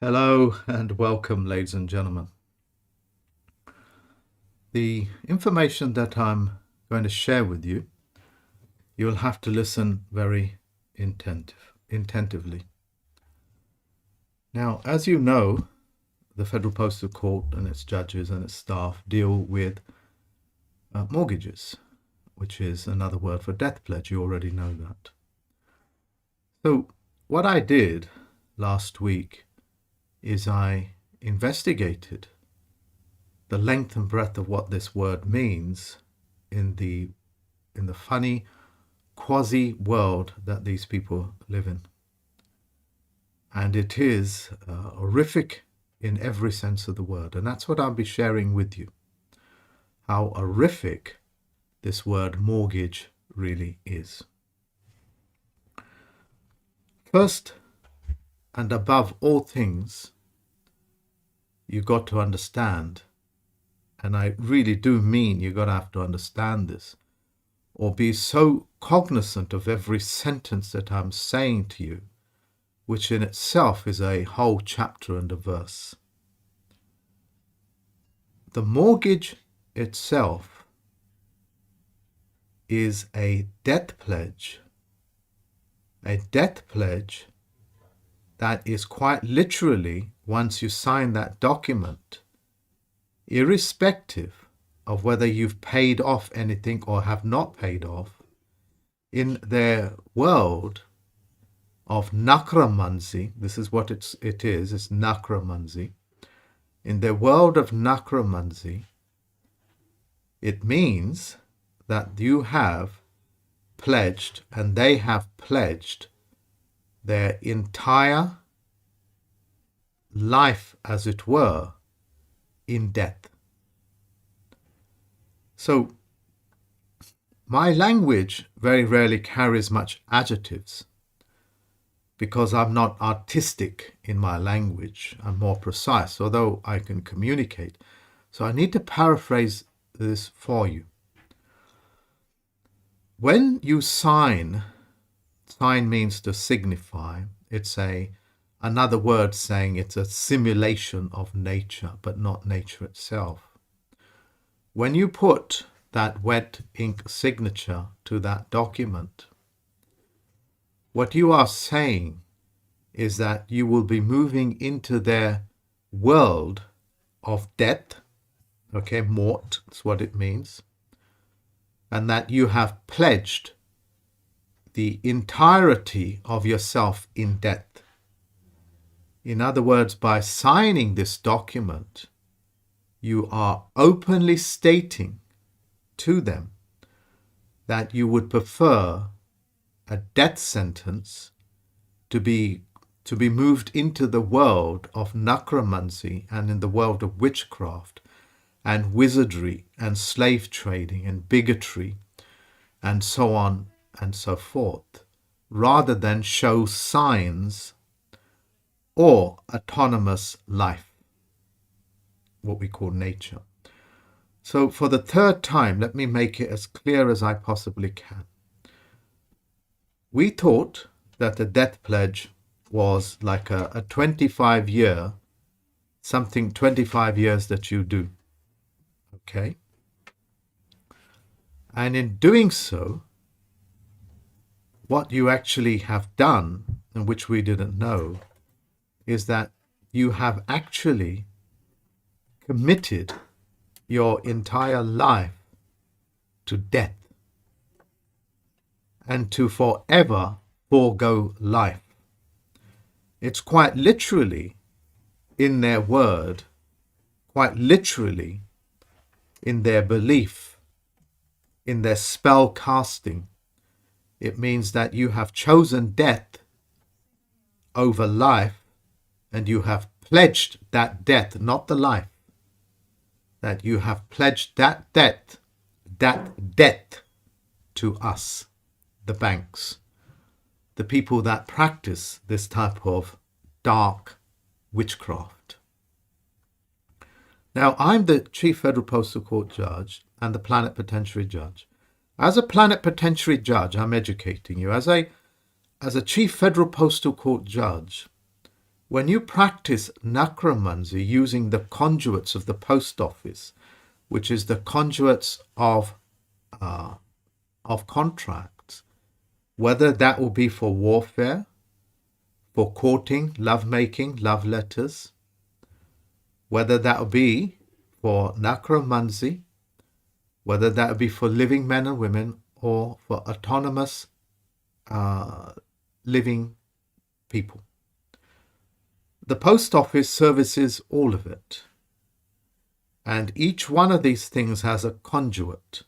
Hello and welcome, ladies and gentlemen. The information that I'm going to share with you, you'll have to listen very attentively. Now, as you know, the Federal Postal Court and its judges and its staff deal with mortgages, which is another word for death pledge. You already know that. So what I did last week is I investigated the length and breadth of what this word means in the funny quasi world that these people live in. And it is horrific in every sense of the word. And that's what I'll be sharing with you. How horrific this word mortgage really is. First and above all things, you've got to understand, and I really do mean you're going to have to understand this, or be so cognizant of every sentence that I'm saying to you, which in itself is a whole chapter and a verse. The mortgage itself is a debt pledge that is quite literally, once you sign that document, irrespective of whether you've paid off anything or have not paid off, in their world of necromancy, this is what it is, it's necromancy. In their world of necromancy, it means that you have pledged, and they have pledged, their entire life, as it were, in death. So my language very rarely carries much adjectives because I'm not artistic in my language. I'm more precise, although I can communicate. So I need to paraphrase this for you. When you sign means to signify. It's another word saying it's a simulation of nature, but not nature itself. When you put that wet ink signature to that document, what you are saying is that you will be moving into their world of death, okay, mort, that's what it means, and that you have pledged the entirety of yourself in death. In other words, by signing this document, you are openly stating to them that you would prefer a death sentence to be moved into the world of necromancy and in the world of witchcraft and wizardry and slave trading and bigotry and so on and so forth, rather than show signs or autonomous life, what we call nature. So for the third time, let me make it as clear as I possibly can. We thought that the death pledge was like a 25-year, something 25 years that you do. Okay? And in doing so, what you actually have done, and which we didn't know, is that you have actually committed your entire life to death and to forever forego life. It's quite literally in their word, quite literally in their belief, in their spell casting. It means that you have chosen death over life, and you have pledged that death, not the life, that you have pledged that debt to us, the banks, the people that practice this type of dark witchcraft. Now, I'm the Chief Federal Postal Court Judge and the Plenipotentiary Judge. As a Plenipotentiary Judge, I'm educating you. As a Chief Federal Postal Court Judge, When you practice necromancy using the conduits of the post office, which is the conduits of contracts, whether that will be for warfare, for courting, love-making, love letters, whether that will be for necromancy, whether that will be for living men and women, or for autonomous living people. The post office services all of it. And each one of these things has a conduit,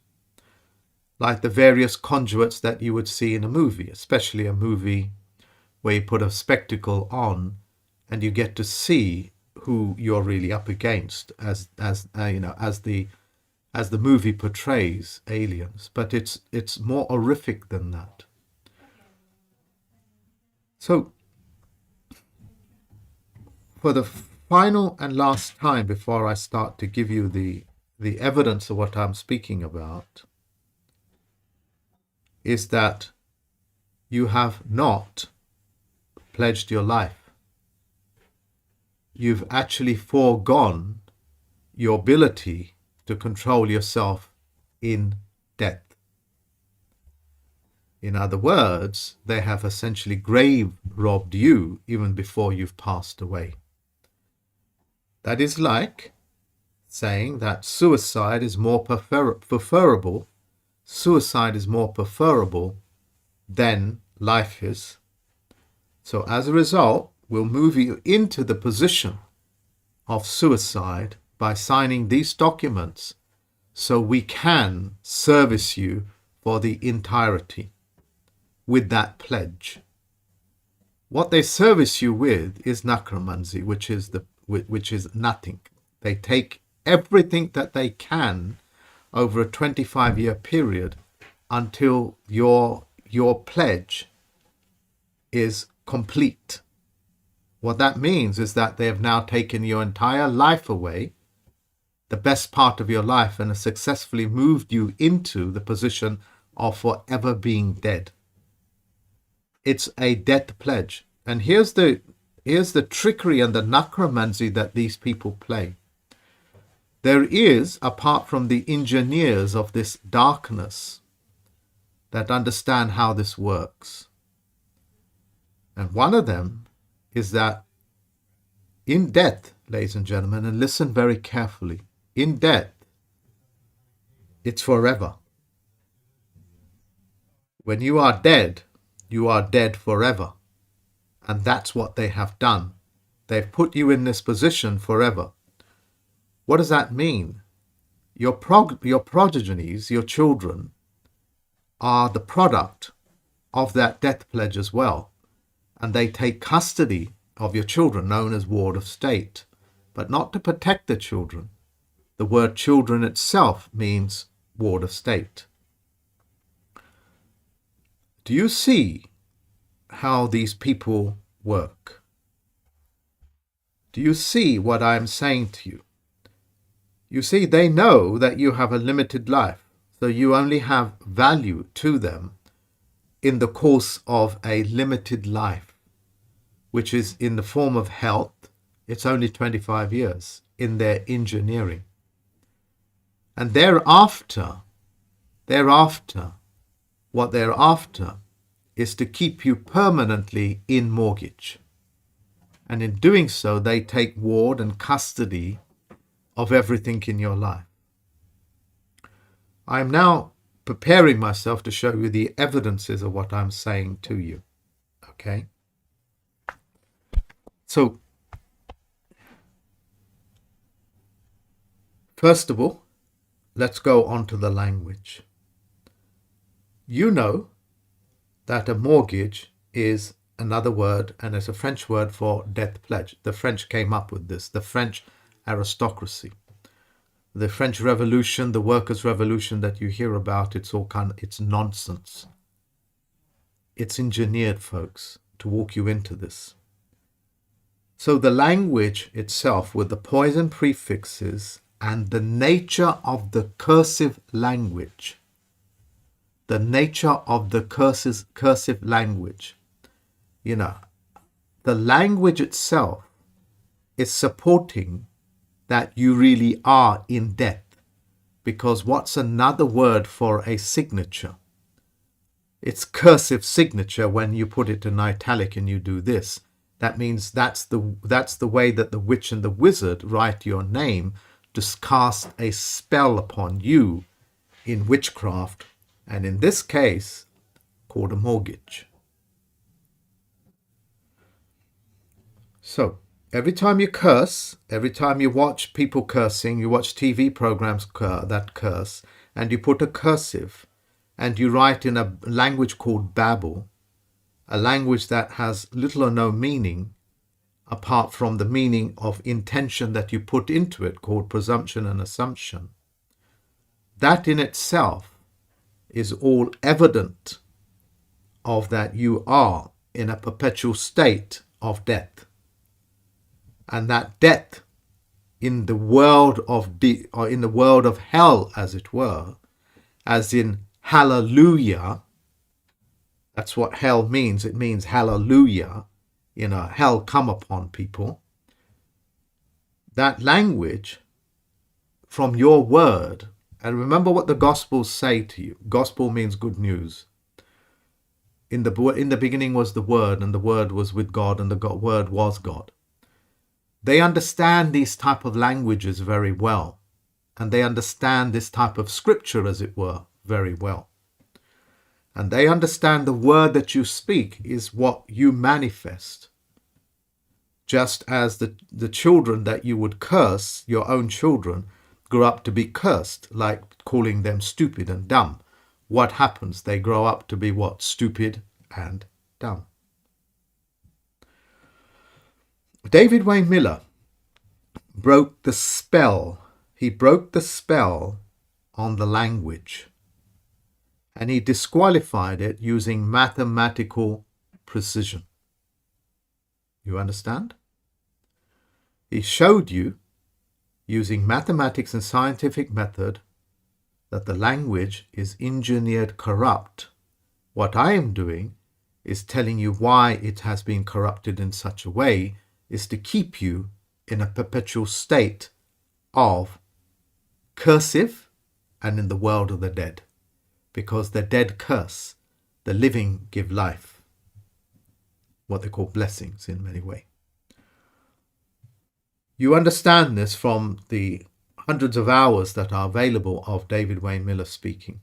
like the various conduits that you would see in a movie, especially a movie where you put a spectacle on and you get to see who you're really up against as the movie portrays aliens. But it's more horrific than that. So for the final and last time, before I start to give you the evidence of what I'm speaking about, is that you have not pledged your life. You've actually foregone your ability to control yourself in death. In other words, they have essentially grave robbed you even before you've passed away. That is like saying that suicide is more preferable. Suicide is more preferable than life is. So as a result, we'll move you into the position of suicide by signing these documents so we can service you for the entirety with that pledge. What they service you with is necromancy, which is nothing. They take everything that they can over a 25-year period until your pledge is complete. What that means is that they have now taken your entire life away, the best part of your life, and have successfully moved you into the position of forever being dead. It's a death pledge. And here's the trickery and the necromancy that these people play. There is, apart from the engineers of this darkness that understand how this works, and one of them is that in death, ladies and gentlemen, and listen very carefully, in death, it's forever. When you are dead forever. And that's what they have done. They've put you in this position forever. What does that mean? Your progenies, your children, are the product of that death pledge as well. And they take custody of your children, known as ward of state, but not to protect the children. The word children itself means ward of state. Do you see how these people work? Do you see what I'm saying to you? You see, they know that you have a limited life, so you only have value to them in the course of a limited life, which is in the form of health. It's only 25 years in their engineering. And thereafter, what they're after is to keep you permanently in mortgage. And in doing so, they take ward and custody of everything in your life. I am now preparing myself to show you the evidences of what I'm saying to you. Okay? So, first of all, let's go on to the language. You know that a mortgage is another word, and it's a French word for death pledge. The French came up with this, the French aristocracy. The French Revolution, the workers' revolution that you hear about, it's nonsense. It's engineered, folks, to walk you into this. So the language itself, with the poison prefixes and the nature of the cursive language, the nature of the cursive language, the language itself is supporting that you really are in debt. Because what's another word for a signature? It's cursive signature when you put it in italic and you do this. That means that's the way that the witch and the wizard write your name to cast a spell upon you in witchcraft, and in this case, called a mortgage. So, every time you curse, every time you watch people cursing, you watch TV programs that curse, and you put a cursive, and you write in a language called Babel, a language that has little or no meaning, apart from the meaning of intention that you put into it, called presumption and assumption. That in itself is all evident of that you are in a perpetual state of death. And that death in the world of hell, as it were, as in hallelujah, that's what hell means. It means hallelujah, hell come upon people. That language from your word, and remember what the Gospels say to you. Gospel means good news. In the beginning was the Word, and the Word was with God, and the Word was God. They understand these type of languages very well, and they understand this type of scripture, as it were, very well. And they understand the word that you speak is what you manifest. Just as the children that you would curse, your own children, grow up to be cursed, like calling them stupid and dumb. What happens? They grow up to be what? Stupid and dumb. David Wayne Miller broke the spell. He broke the spell on the language, and he disqualified it using mathematical precision. You understand? He showed you, using mathematics and scientific method, that the language is engineered corrupt. What I am doing is telling you why it has been corrupted in such a way, is to keep you in a perpetual state of cursive and in the world of the dead. Because the dead curse, the living give life. What they call blessings in many ways. You understand this from the hundreds of hours that are available of David Wayne Miller speaking.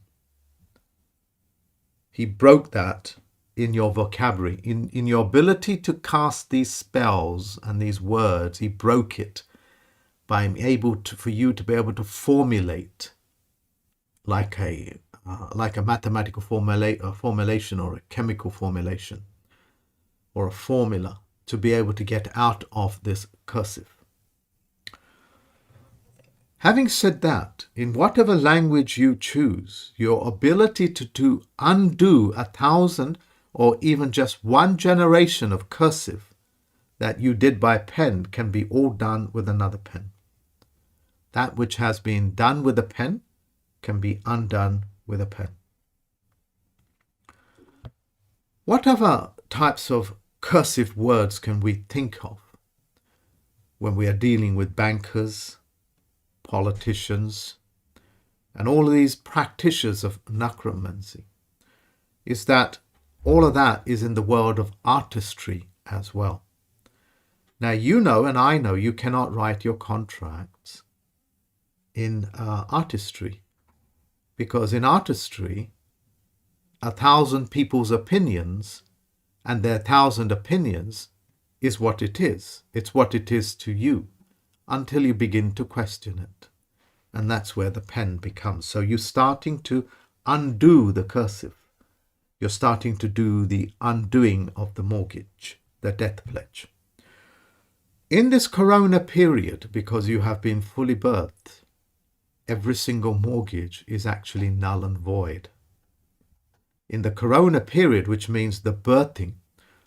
He broke that in your vocabulary, in your ability to cast these spells and these words. He broke it by for you to be able to formulate like a mathematical formulation or a chemical formulation or a formula to be able to get out of this cursive. Having said that, in whatever language you choose, your ability to undo 1,000 or even just one generation of cursive that you did by pen can be all done with another pen. That which has been done with a pen can be undone with a pen. What other types of cursive words can we think of when we are dealing with bankers, politicians, and all of these practitioners of necromancy? Is that all of that is in the world of artistry as well. Now, you know and I know you cannot write your contracts in artistry, because in artistry, 1,000 people's opinions and their 1,000 opinions is what it is. It's what it is to you until you begin to question it. And that's where the pen becomes. So you're starting to undo the cursive. You're starting to do the undoing of the mortgage, the death pledge. In this corona period, because you have been fully birthed, every single mortgage is actually null and void. In the corona period, which means the birthing,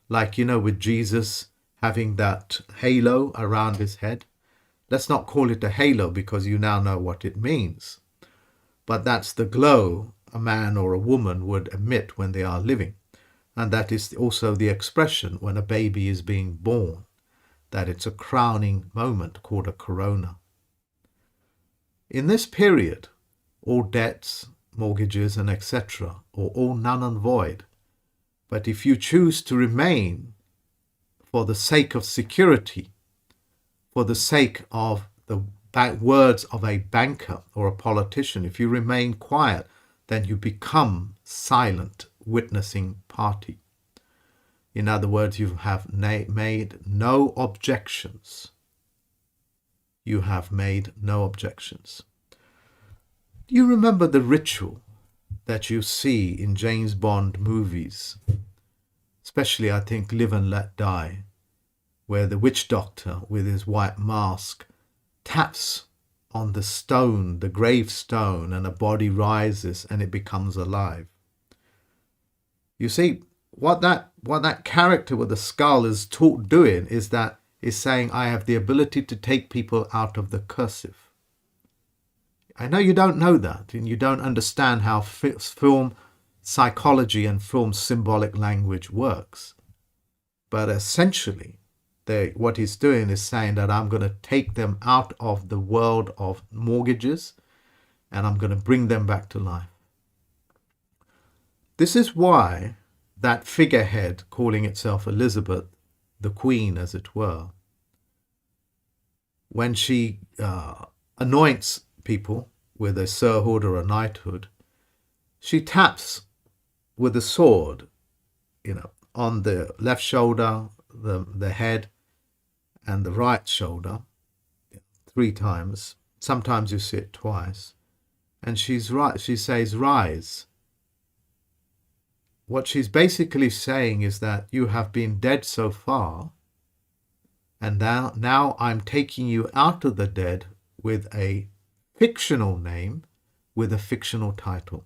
like, with Jesus having that halo around his head. Let's not call it a halo because you now know what it means. But that's the glow a man or a woman would emit when they are living. And that is also the expression when a baby is being born, that it's a crowning moment called a corona. In this period, all debts, mortgages, and etc. are all null and void. But if you choose to remain for the sake of security, for the sake of the words of a banker or a politician, if you remain quiet, then you become silent witnessing party. In other words, you have made no objections. You have made no objections. Do you remember the ritual that you see in James Bond movies? Especially, I think, Live and Let Die, where the witch doctor with his white mask taps on the stone, the gravestone, and a body rises and it becomes alive. You see, what that character with the skull is doing is saying, I have the ability to take people out of the cursive. I know you don't know that, and you don't understand how film psychology and film symbolic language works. But essentially, what he's doing is saying that I'm going to take them out of the world of mortgages and I'm going to bring them back to life. This is why that figurehead calling itself Elizabeth, the Queen as it were, when she anoints people with a sirhood or a knighthood, she taps with a sword, on the left shoulder, the head, and the right shoulder 3 times. Sometimes you see it twice. And she says, rise. What she's basically saying is that you have been dead so far, and now I'm taking you out of the dead with a fictional name, with a fictional title.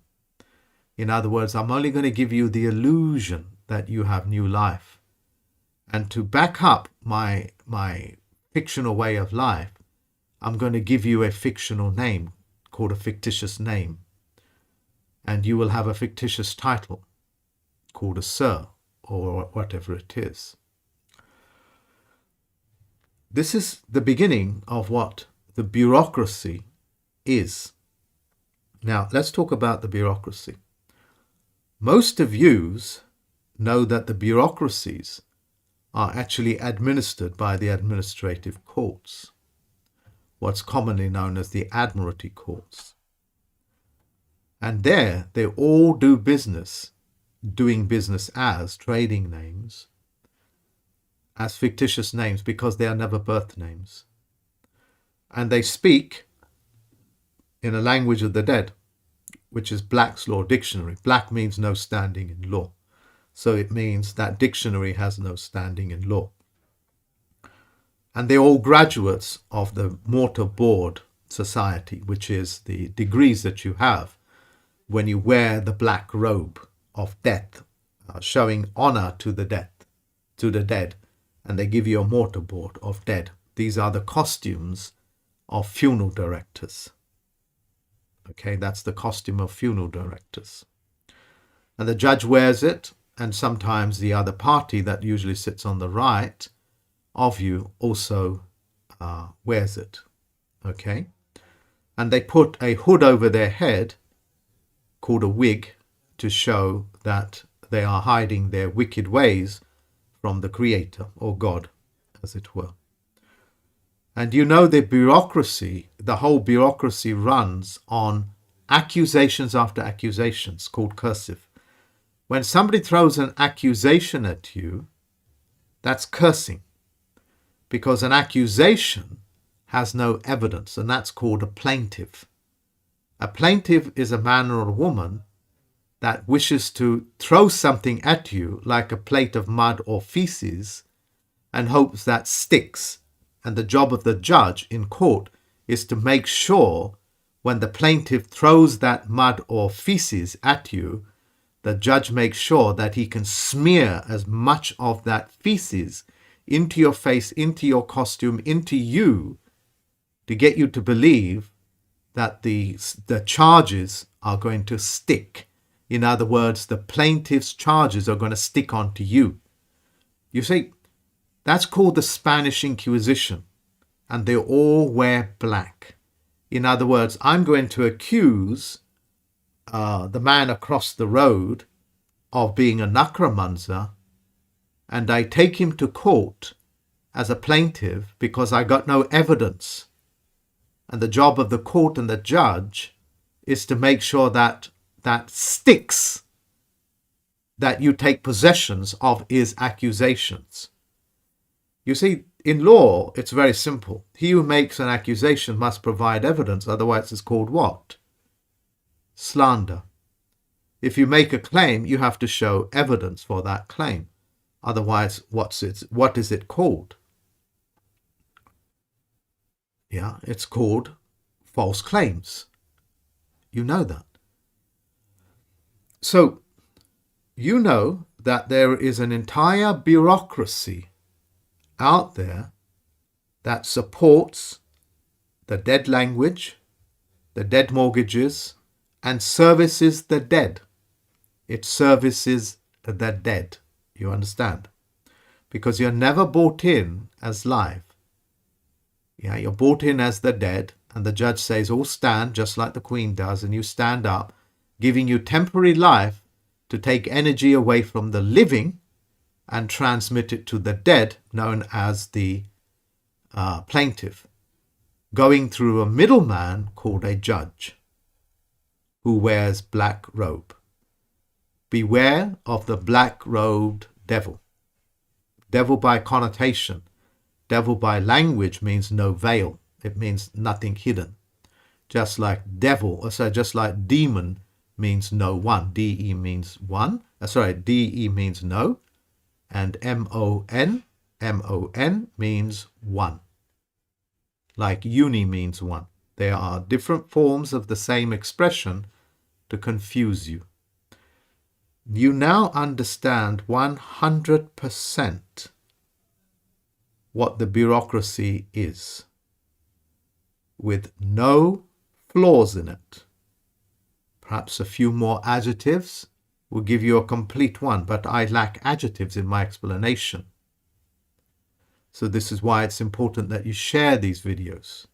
In other words, I'm only going to give you the illusion that you have new life. And to back up my fictional way of life, I'm going to give you a fictional name called a fictitious name. And you will have a fictitious title called a Sir or whatever it is. This is the beginning of what the bureaucracy is. Now, let's talk about the bureaucracy. Most of yous know that the bureaucracies are actually administered by the administrative courts, what's commonly known as the admiralty courts. And there they all do business, doing business as trading names, as fictitious names, because they are never birth names. And they speak in a language of the dead, which is Black's Law Dictionary. Black means no standing in law. So it means that dictionary has no standing in law. And they're all graduates of the Mortar Board Society, which is the degrees that you have when you wear the black robe of death, showing honor to the dead, and they give you a mortar board of dead. These are the costumes of funeral directors. Okay, that's the costume of funeral directors. And the judge wears it, and sometimes the other party that usually sits on the right of you also wears it. Okay, and they put a hood over their head called a wig to show that they are hiding their wicked ways from the Creator, or God, as it were. And the bureaucracy, the whole bureaucracy runs on accusations after accusations, called cursive. When somebody throws an accusation at you, that's cursing, because an accusation has no evidence, and that's called a plaintiff. A plaintiff is a man or a woman that wishes to throw something at you, like a plate of mud or feces, and hopes that sticks. And the job of the judge in court is to make sure when the plaintiff throws that mud or feces at you, the judge makes sure that he can smear as much of that feces into your face, into your costume, into you, to get you to believe that the charges are going to stick In other words, the plaintiff's charges are going to stick onto you. You see, that's called the Spanish Inquisition, and they all wear black. In other words, I'm going to accuse the man across the road of being a necromancer, and I take him to court as a plaintiff because I got no evidence. And the job of the court and the judge is to make sure that that sticks, that you take possessions of his accusations. You see, in law, it's very simple. He who makes an accusation must provide evidence, otherwise it's called what? Slander. If you make a claim, you have to show evidence for that claim. Otherwise, what is it called? Yeah, it's called false claims. You know that. So, you know that there is an entire bureaucracy out there that supports the dead language, the dead mortgages, and services the dead. It services the dead. You understand? Because you're never brought in as live. Yeah, you're brought in as the dead, and the judge says, all stand, just like the Queen does, and you stand up, giving you temporary life to take energy away from the living and transmit it to the dead, known as the plaintiff, going through a middleman called a judge who wears black robe. Beware of the black-robed devil. Devil by connotation. Devil by language means no veil. It means nothing hidden. Just like demon means no one. D-E means one. D-E means no. And M-O-N means one. Like uni means one. There are different forms of the same expression to confuse you. You now understand 100% what the bureaucracy is, with no flaws in it. Perhaps a few more adjectives will give you a complete one, but I lack adjectives in my explanation. So this is why it's important that you share these videos,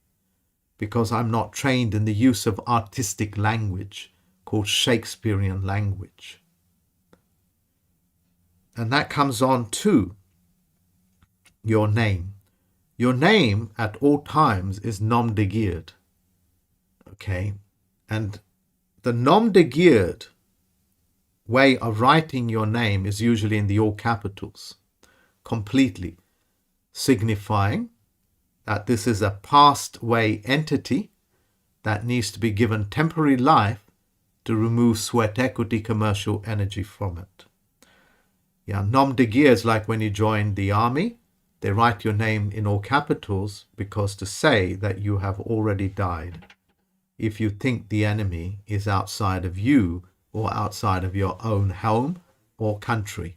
because I'm not trained in the use of artistic language called Shakespearean language. And that comes on to your name. Your name at all times is nom de guerre. Okay? And the nom de guerre way of writing your name is usually in the all capitals, completely, signifying that this is a past way entity that needs to be given temporary life to remove sweat equity commercial energy from it. Yeah, nom de guerre is like when you join the army. They write your name in all capitals because to say that you have already died if you think the enemy is outside of you or outside of your own home or country.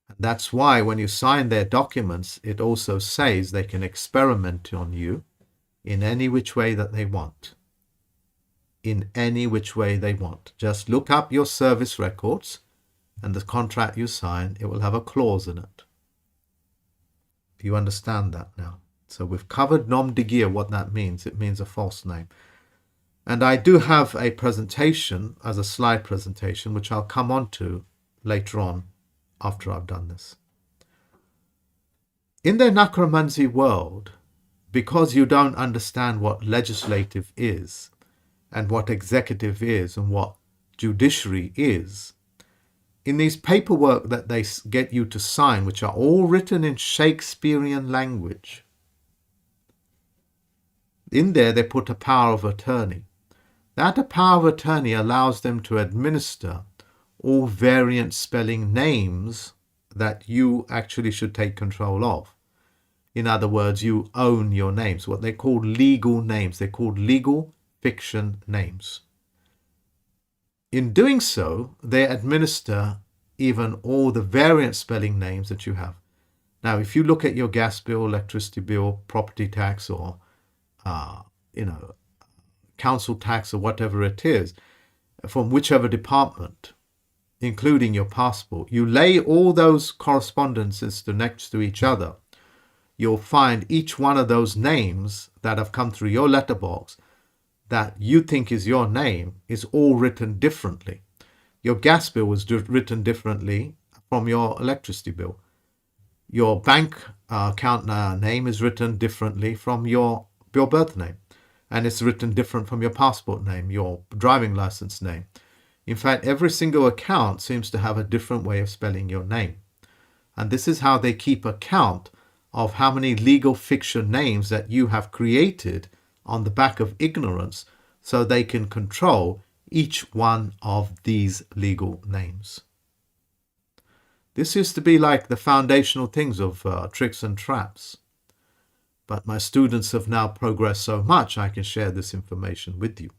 And that's why when you sign their documents, it also says they can experiment on you in any which way that they want. In any which way they want. Just look up your service records and the contract you sign, it will have a clause in it. You understand that now? So we've covered nom de guerre, what that means. It means a false name. And I do have a presentation as a slide presentation, which I'll come on to later on after I've done this. In the necromancy world, because you don't understand what legislative is and what executive is and what judiciary is, in these paperwork that they get you to sign, which are all written in Shakespearean language, in there they put a power of attorney. That power of attorney allows them to administer all variant spelling names that you actually should take control of. In other words, you own your names, what they call legal names. They're called legal fiction names. In doing so, they administer even all the variant spelling names that you have. Now, if you look at your gas bill, electricity bill, property tax, or council tax, or whatever it is, from whichever department, including your passport, you lay all those correspondences next to each other, you'll find each one of those names that have come through your letterbox that you think is your name is all written differently. Your gas bill was written differently from your electricity bill. Your bank account name is written differently from your birth name. And it's written different from your passport name, your driving license name. In fact, every single account seems to have a different way of spelling your name. And this is how they keep account of how many legal fiction names that you have created on the back of ignorance, so they can control each one of these legal names. This used to be like the foundational things of tricks and traps. But my students have now progressed so much, I can share this information with you.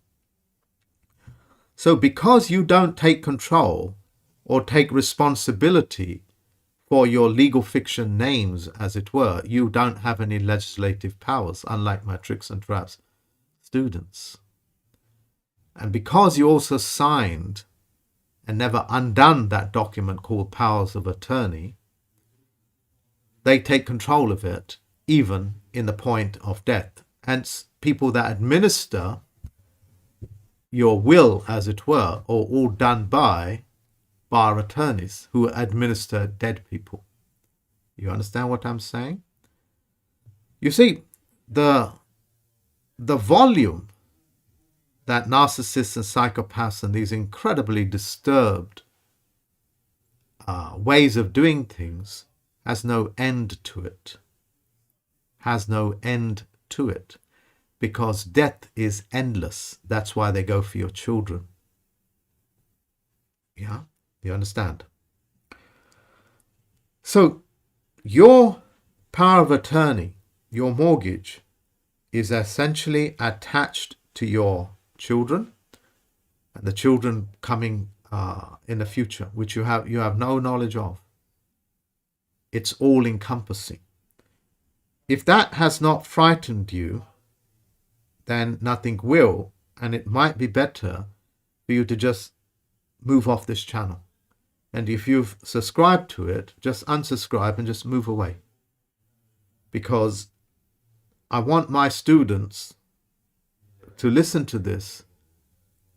So because you don't take control or take responsibility for your legal fiction names, as it were, you don't have any legislative powers, unlike my tricks and traps students. And because you also signed and never undone that document called powers of attorney, they take control of it, even in the point of death. Hence, people that administer your will, as it were, are all done by bar attorneys who administer dead people. You understand what I'm saying? You see, the volume that narcissists and psychopaths and these incredibly disturbed ways of doing things has no end to it. Has no end to it. Because death is endless. That's why they go for your children. Yeah? You understand? So, your power of attorney, your mortgage, is essentially attached to your children and the children coming in the future, which you have no knowledge of. It's all encompassing. If that has not frightened you, then nothing will, and it might be better for you to just move off this channel. And if you've subscribed to it, just unsubscribe and just move away. Because I want my students to listen to this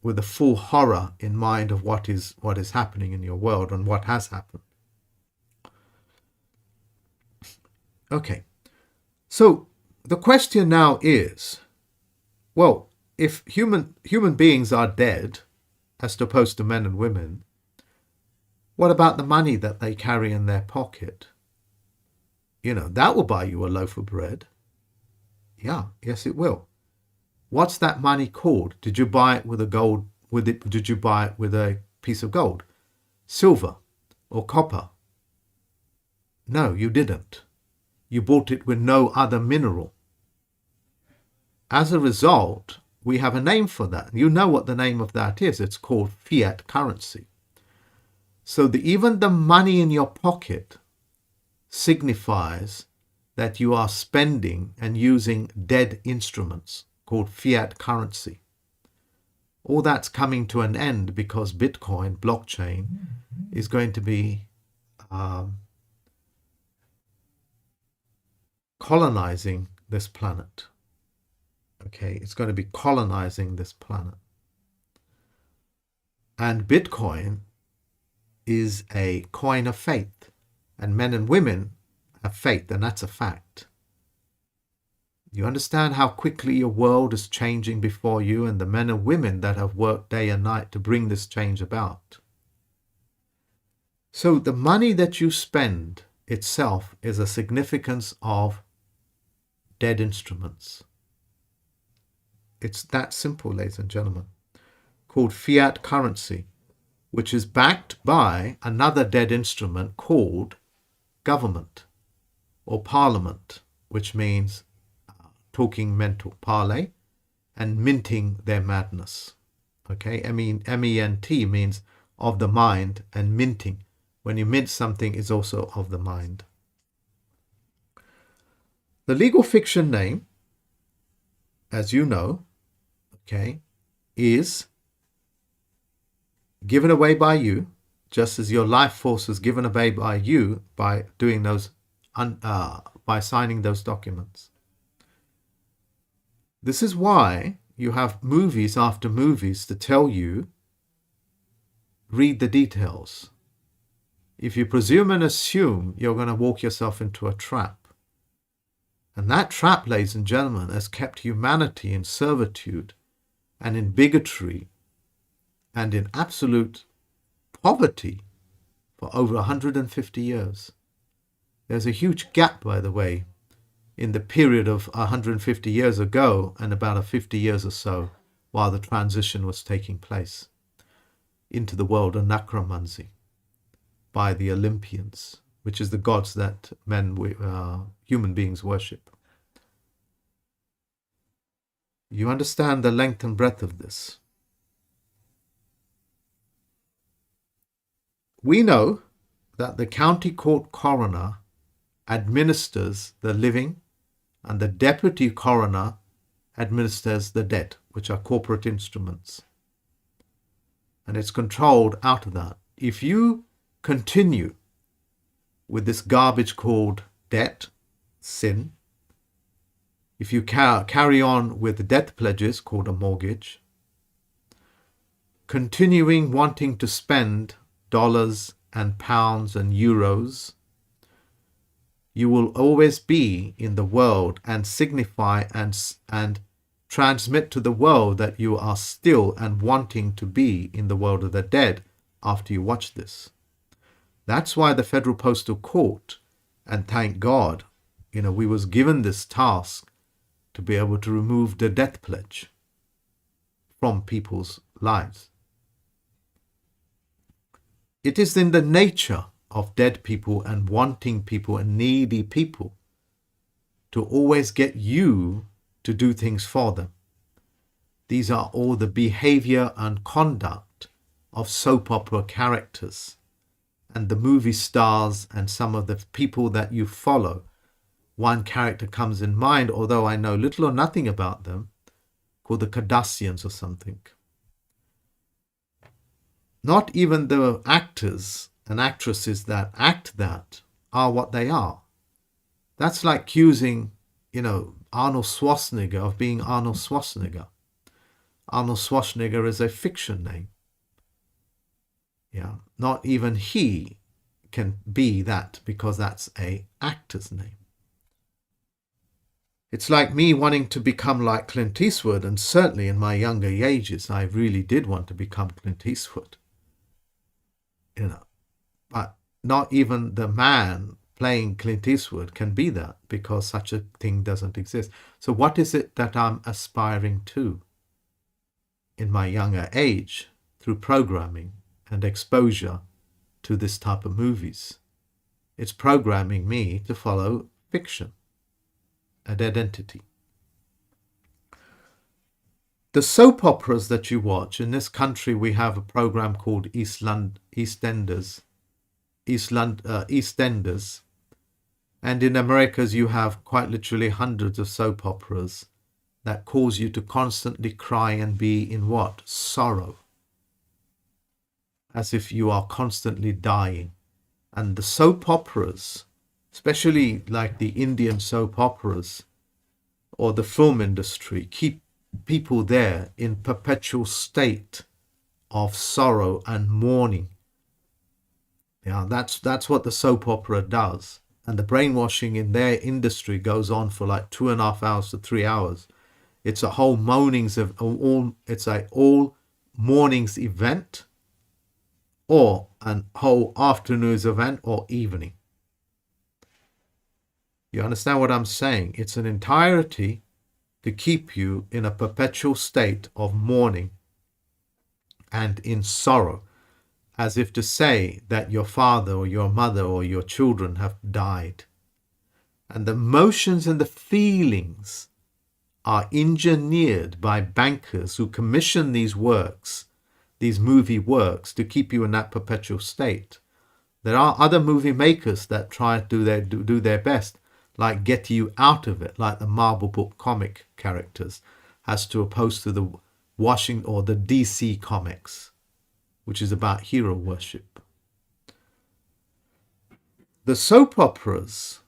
with a full horror in mind of what is happening in your world and what has happened. Okay, so the question now is, well, if human beings are dead, as opposed to men and women, what about the money that they carry in their pocket? You know, that will buy you a loaf of bread. Yeah, yes, it will. What's that money called? Did you buy it with did you buy it with a piece of gold, silver, or copper? No, you didn't. You bought it with no other mineral. As a result, we have a name for that. You know what the name of that is. It's called fiat currency. So even the money in your pocket signifies that you are spending and using dead instruments called fiat currency. All that's coming to an end because Bitcoin, blockchain, is going to be colonizing this planet. Okay, it's going to be colonizing this planet. And Bitcoin is a coin of faith. And men and women have faith, and that's a fact. You understand how quickly your world is changing before you, and the men and women that have worked day and night to bring this change about. So the money that you spend itself is a significance of dead instruments. It's that simple, ladies and gentlemen, called fiat currency, which is backed by another dead instrument called government or parliament, which means talking mental parley and minting their madness. Okay, M-E-N-T means of the mind, and minting, when you mint something, is also of the mind. The legal fiction name, as you know, okay, is given away by you, just as your life force was given away by you by doing those, by signing those documents. This is why you have movies after movies to tell you, read the details. If you presume and assume, you're going to walk yourself into a trap. And that trap, ladies and gentlemen, has kept humanity in servitude and in bigotry and in absolute poverty for over 150 years. There's a huge gap, by the way, in the period of 150 years ago and about 50 years or so while the transition was taking place into the world of necromancy by the Olympians, which is the gods that human beings worship. You understand the length and breadth of this. We know that the county court coroner administers the living and the deputy coroner administers the dead, which are corporate instruments. And it's controlled out of that. If you continue with this garbage called debt, sin, if you carry on with death pledges called a mortgage, continuing wanting to spend dollars and pounds and euros, you will always be in the world and signify and transmit to the world that you are still and wanting to be in the world of the dead after you watch this. That's why the Federal Postal Court, and thank God, we was given this task to be able to remove the death pledge from people's lives. It is in the nature of dead people and wanting people and needy people to always get you to do things for them. These are all the behavior and conduct of soap opera characters and the movie stars and some of the people that you follow. One character comes in mind, although I know little or nothing about them, called the Kardashians or something. Not even the actors and actresses that act that are what they are. That's like accusing, Arnold Schwarzenegger of being Arnold Schwarzenegger. Arnold Schwarzenegger is a fiction name. Yeah, not even he can be that because that's an actor's name. It's like me wanting to become like Clint Eastwood, and certainly in my younger ages, I really did want to become Clint Eastwood. But not even the man playing Clint Eastwood can be that because such a thing doesn't exist. So what is it that I'm aspiring to in my younger age through programming and exposure to this type of movies? It's programming me to follow fiction and identity. The soap operas that you watch, in this country we have a program called EastEnders, and in Americas you have quite literally hundreds of soap operas that cause you to constantly cry and be in what? Sorrow. As if you are constantly dying. And the soap operas, especially like the Indian soap operas or the film industry, keep people there in perpetual state of sorrow and mourning. Yeah, that's what the soap opera does. And the brainwashing in their industry goes on for like 2.5 hours to 3 hours. It's a whole all morning's event, or an whole afternoon's event or evening. You understand what I'm saying? It's an entirety to keep you in a perpetual state of mourning and in sorrow, as if to say that your father or your mother or your children have died. And the emotions and the feelings are engineered by bankers who commission these works, these movie works, to keep you in that perpetual state. There are other movie makers that try to do their best, like get you out of it, like the Marvel Book comic characters, as to opposed to the Washington or the DC comics, which is about hero worship. The soap operas,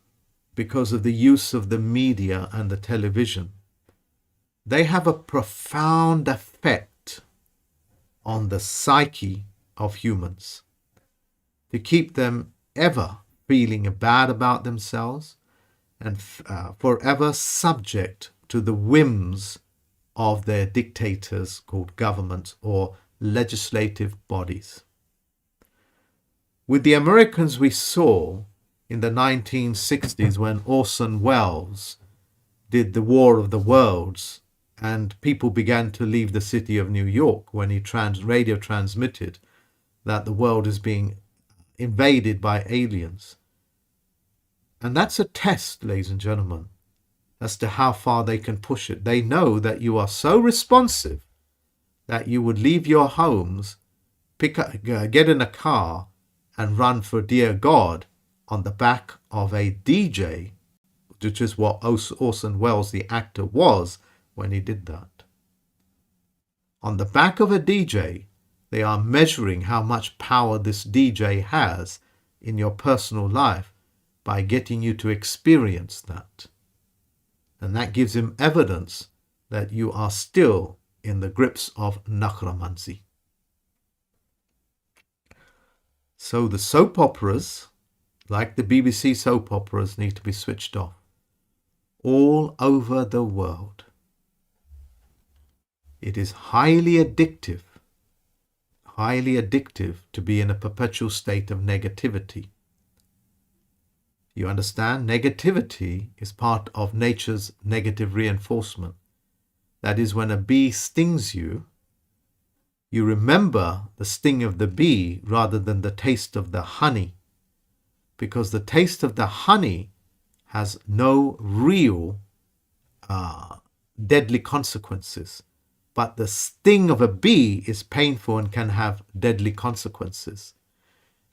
because of the use of the media and the television, they have a profound effect on the psyche of humans to keep them ever feeling bad about themselves and forever subject to the whims of their dictators called governments or legislative bodies. With the Americans, we saw in the 1960s when Orson Welles did the War of the Worlds, and people began to leave the city of New York when he radio transmitted that the world is being invaded by aliens. And that's a test, ladies and gentlemen, as to how far they can push it. They know that you are so responsive that you would leave your homes, get in a car and run for dear God on the back of a DJ, which is what Orson Welles, the actor, was when he did that. On the back of a DJ, they are measuring how much power this DJ has in your personal life by getting you to experience that. And that gives him evidence that you are still in the grips of necromancy. So the soap operas, like the BBC soap operas, need to be switched off all over the world. It is highly addictive to be in a perpetual state of negativity. You understand? Negativity is part of nature's negative reinforcement. That is, when a bee stings you, you remember the sting of the bee rather than the taste of the honey, because the taste of the honey has no real deadly consequences. But the sting of a bee is painful and can have deadly consequences.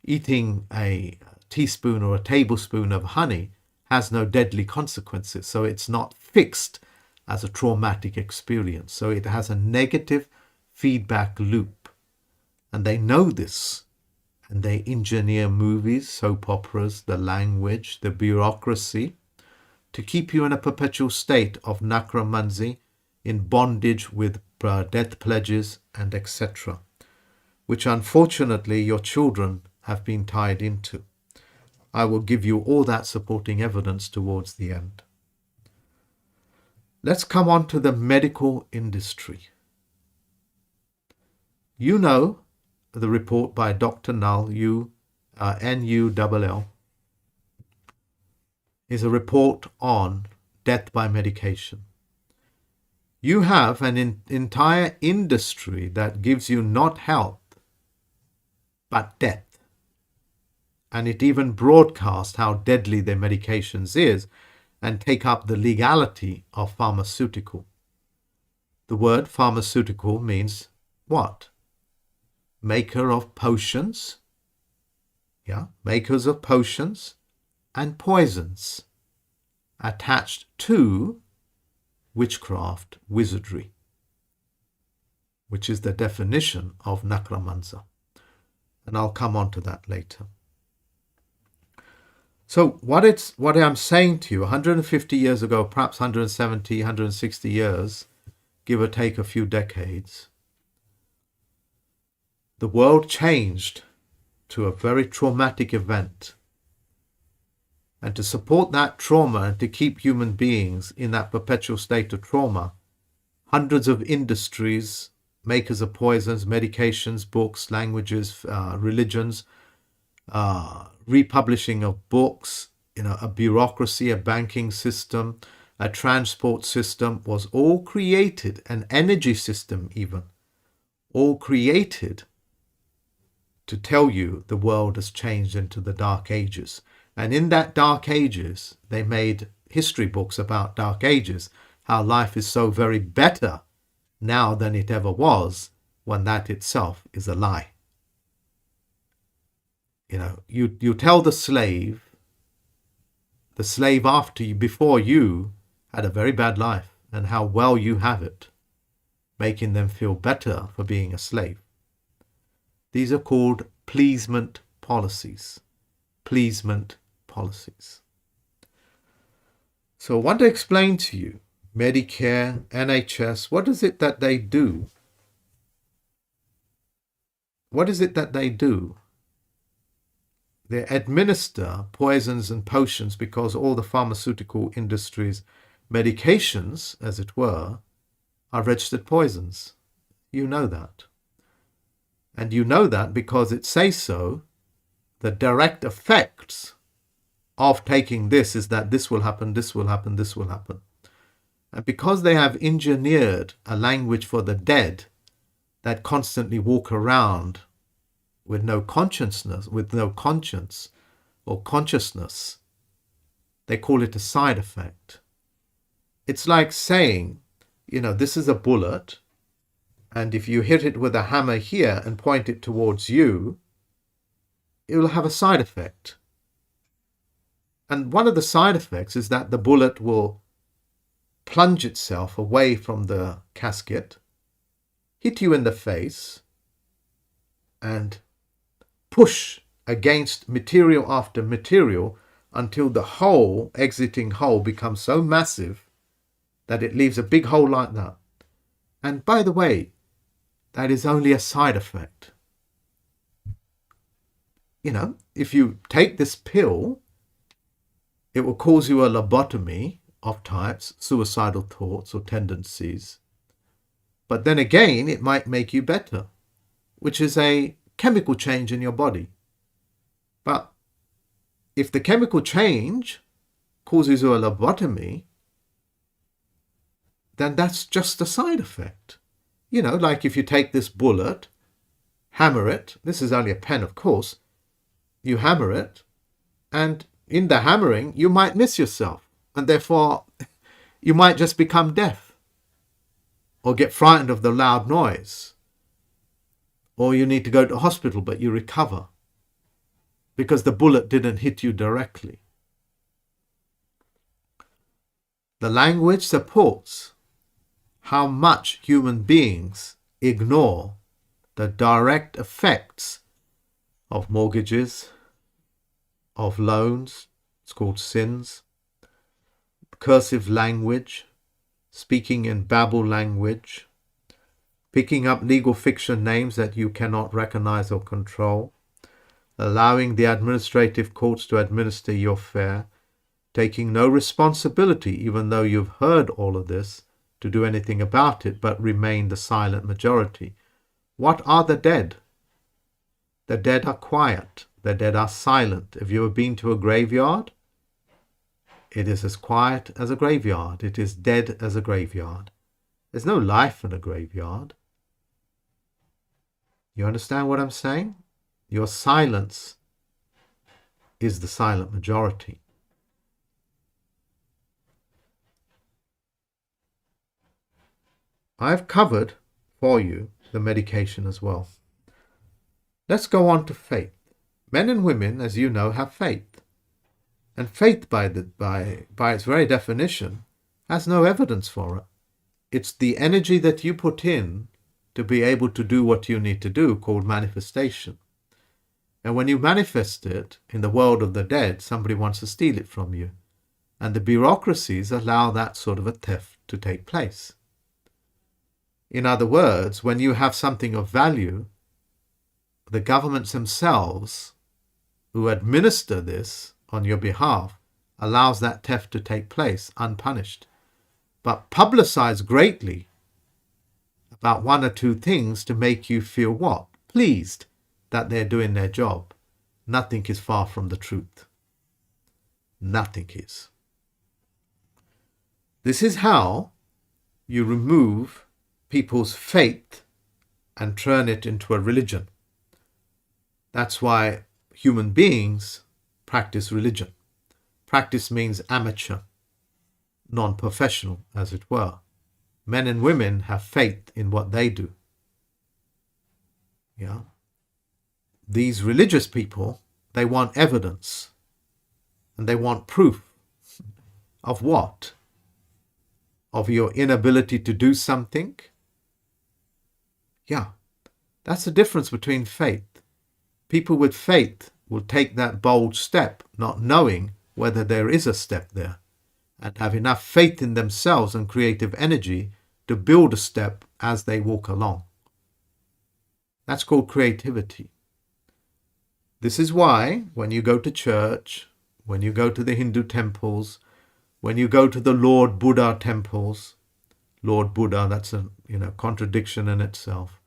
Eating a teaspoon or a tablespoon of honey has no deadly consequences, so it's not fixed as a traumatic experience. So it has a negative feedback loop. And they know this. And they engineer movies, soap operas, the language, the bureaucracy, to keep you in a perpetual state of necromancy, in bondage with death pledges, and etc., which unfortunately your children have been tied into. I will give you all that supporting evidence towards the end. Let's come on to the medical industry. You know the report by Dr. Null, Null, is a report on death by medication. You have an entire industry that gives you not health, but death. And it even broadcasts how deadly their medications is and take up the legality of pharmaceutical. The word pharmaceutical means what? Maker of potions. Makers of potions and poisons attached to witchcraft, wizardry, which is the definition of necromancer. And I'll come on to that later. So what I'm saying to you, 150 years ago, perhaps 170, 160 years, give or take a few decades, the world changed to a very traumatic event. And to support that trauma and to keep human beings in that perpetual state of trauma, hundreds of industries, makers of poisons, medications, books, languages, religions, republishing of books, a bureaucracy, a banking system, a transport system was all created, an energy system even, all created to tell you the world has changed into the Dark Ages. And in that Dark Ages, they made history books about Dark Ages, how life is so very better now than it ever was, when that itself is a lie. You tell the slave after you, before you, had a very bad life and how well you have it, making them feel better for being a slave. These are called pleasement policies. Pleasement policies. So I want to explain to you, Medicare, NHS, what is it that they do? What is it that they do? They administer poisons and potions because all the pharmaceutical industry's medications, as it were, are registered poisons. You know that. And you know that because it says so. The direct effects of taking this is that this will happen, this will happen, this will happen. And because they have engineered a language for the dead that constantly walk around with no consciousness, with no conscience or consciousness, they call it a side effect. It's like saying, this is a bullet, and if you hit it with a hammer here and point it towards you, it will have a side effect. And one of the side effects is that the bullet will plunge itself away from the casket, hit you in the face, and push against material after material until the exiting hole becomes so massive that it leaves a big hole like that. And by the way, that is only a side effect. If you take this pill, it will cause you a lobotomy of types, suicidal thoughts or tendencies. But then again, it might make you better, which is a chemical change in your body. But if the chemical change causes you a lobotomy, then that's just a side effect. Like if you take this bullet, hammer it, this is only a pen, of course, you hammer it, and in the hammering, you might miss yourself, and therefore you might just become deaf or get frightened of the loud noise, or you need to go to hospital, but you recover because the bullet didn't hit you directly. The language supports how much human beings ignore the direct effects of mortgages, of loans, it's called sins, cursive language, speaking in Babel language, picking up legal fiction names that you cannot recognize or control, allowing the administrative courts to administer your fare, taking no responsibility, even though you've heard all of this, to do anything about it, but remain the silent majority. What are the dead? The dead are quiet. The dead are silent. Have you ever been to a graveyard? It is as quiet as a graveyard. It is dead as a graveyard. There's no life in a graveyard. You understand what I'm saying? Your silence is the silent majority. I've covered for you the medication as well. Let's go on to faith. Men and women, as you know, have faith. And faith, by its very definition, has no evidence for it. It's the energy that you put in to be able to do what you need to do, called manifestation. And when you manifest it in the world of the dead, somebody wants to steal it from you. And the bureaucracies allow that sort of a theft to take place. In other words, when you have something of value, the governments themselves, who administer this on your behalf, allows that theft to take place unpunished, but publicize greatly about one or two things to make you feel what? Pleased that they're doing their job. Nothing is far from the truth. Nothing is. This is how you remove people's faith and turn it into a religion. That's why human beings practice religion. Practice means amateur, non-professional, as it were. Men and women have faith in what they do. Yeah. These religious people, they want evidence, and they want proof of what? Of your inability to do something? Yeah. That's the difference between faith. People with faith will take that bold step, not knowing whether there is a step there, and have enough faith in themselves and creative energy to build a step as they walk along. That's called creativity. This is why when you go to church, when you go to the Hindu temples, when you go to the Lord Buddha temples, Lord Buddha, that's a contradiction in itself.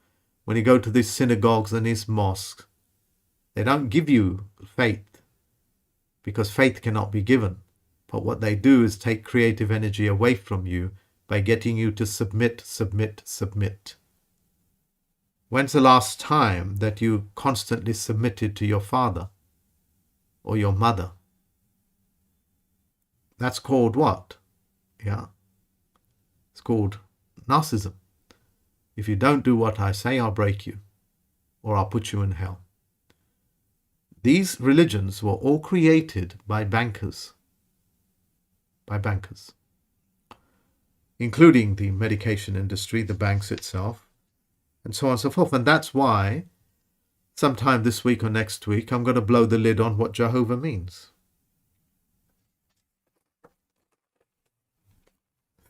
When you go to these synagogues and these mosques, they don't give you faith, because faith cannot be given. But what they do is take creative energy away from you by getting you to submit, submit, submit. When's the last time that you constantly submitted to your father or your mother? That's called what? Yeah. It's called narcissism. If you don't do what I say, I'll break you, or I'll put you in hell. These religions were all created by bankers, including the medication industry, the banks itself, and so on and so forth. And that's why sometime this week or next week, I'm going to blow the lid on what Jehovah means.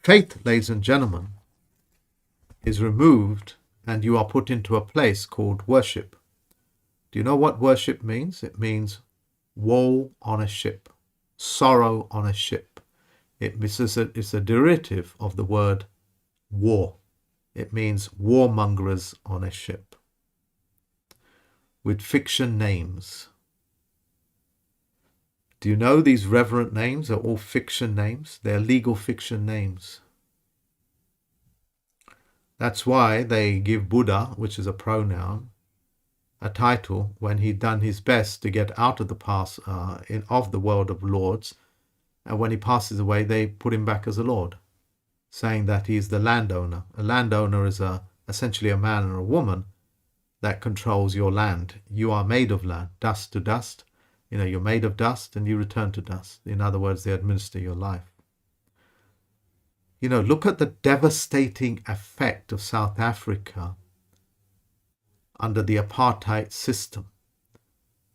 Faith, ladies and gentlemen, is removed and you are put into a place called worship. Do you know what worship means? It means woe on a ship, sorrow on a ship. It's a derivative of the word war. It means warmongers on a ship with fiction names. Do you know these reverent names are all fiction names? They're legal fiction names. That's why they give Buddha, which is a pronoun, a title when he'd done his best to get out of the past of the world of lords, and when he passes away, they put him back as a lord, saying that he's the landowner. A landowner is essentially a man or a woman that controls your land. You are made of land, dust to dust. You're made of dust and you return to dust. In other words, they administer your life. Look at the devastating effect of South Africa under the apartheid system.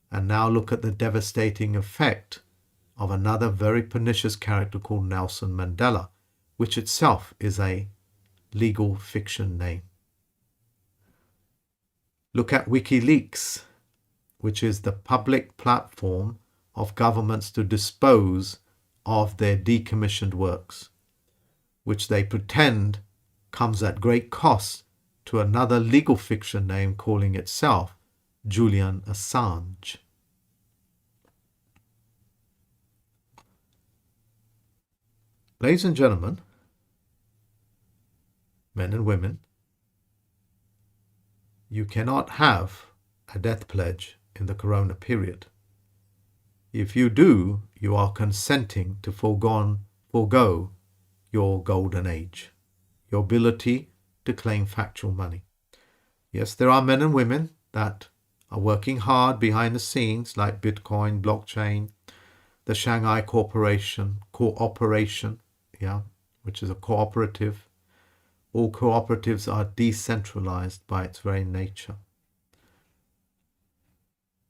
And now look at the devastating effect of another very pernicious character called Nelson Mandela, which itself is a legal fiction name. Look at WikiLeaks, which is the public platform of governments to dispose of their decommissioned works, which they pretend comes at great cost to another legal fiction name calling itself Julian Assange. Ladies and gentlemen, men and women, you cannot have a death pledge in the corona period. If you do, you are consenting to forego your golden age, your ability to claim factual money. Yes, there are men and women that are working hard behind the scenes, like Bitcoin, blockchain, the Shanghai Cooperation, which is a cooperative. All cooperatives are decentralized by its very nature.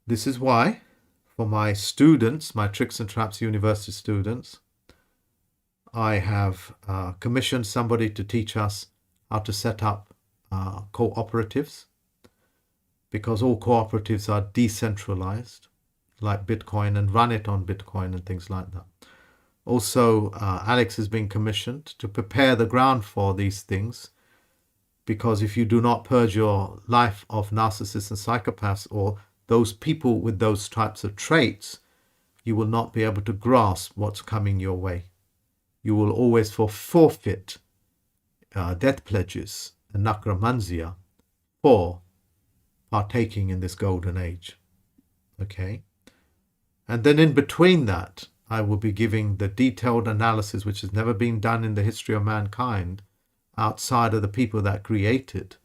This is why, for my students, my Tricks and Traps University students, I have commissioned somebody to teach us how to set up cooperatives, because all cooperatives are decentralized, like Bitcoin, and run it on Bitcoin and things like that. Also, Alex has been commissioned to prepare the ground for these things, because if you do not purge your life of narcissists and psychopaths, or those people with those types of traits, you will not be able to grasp what's coming your way. You will always forfeit death pledges and necromancia for partaking in this golden age. Okay? And then in between that, I will be giving the detailed analysis which has never been done in the history of mankind outside of the people that created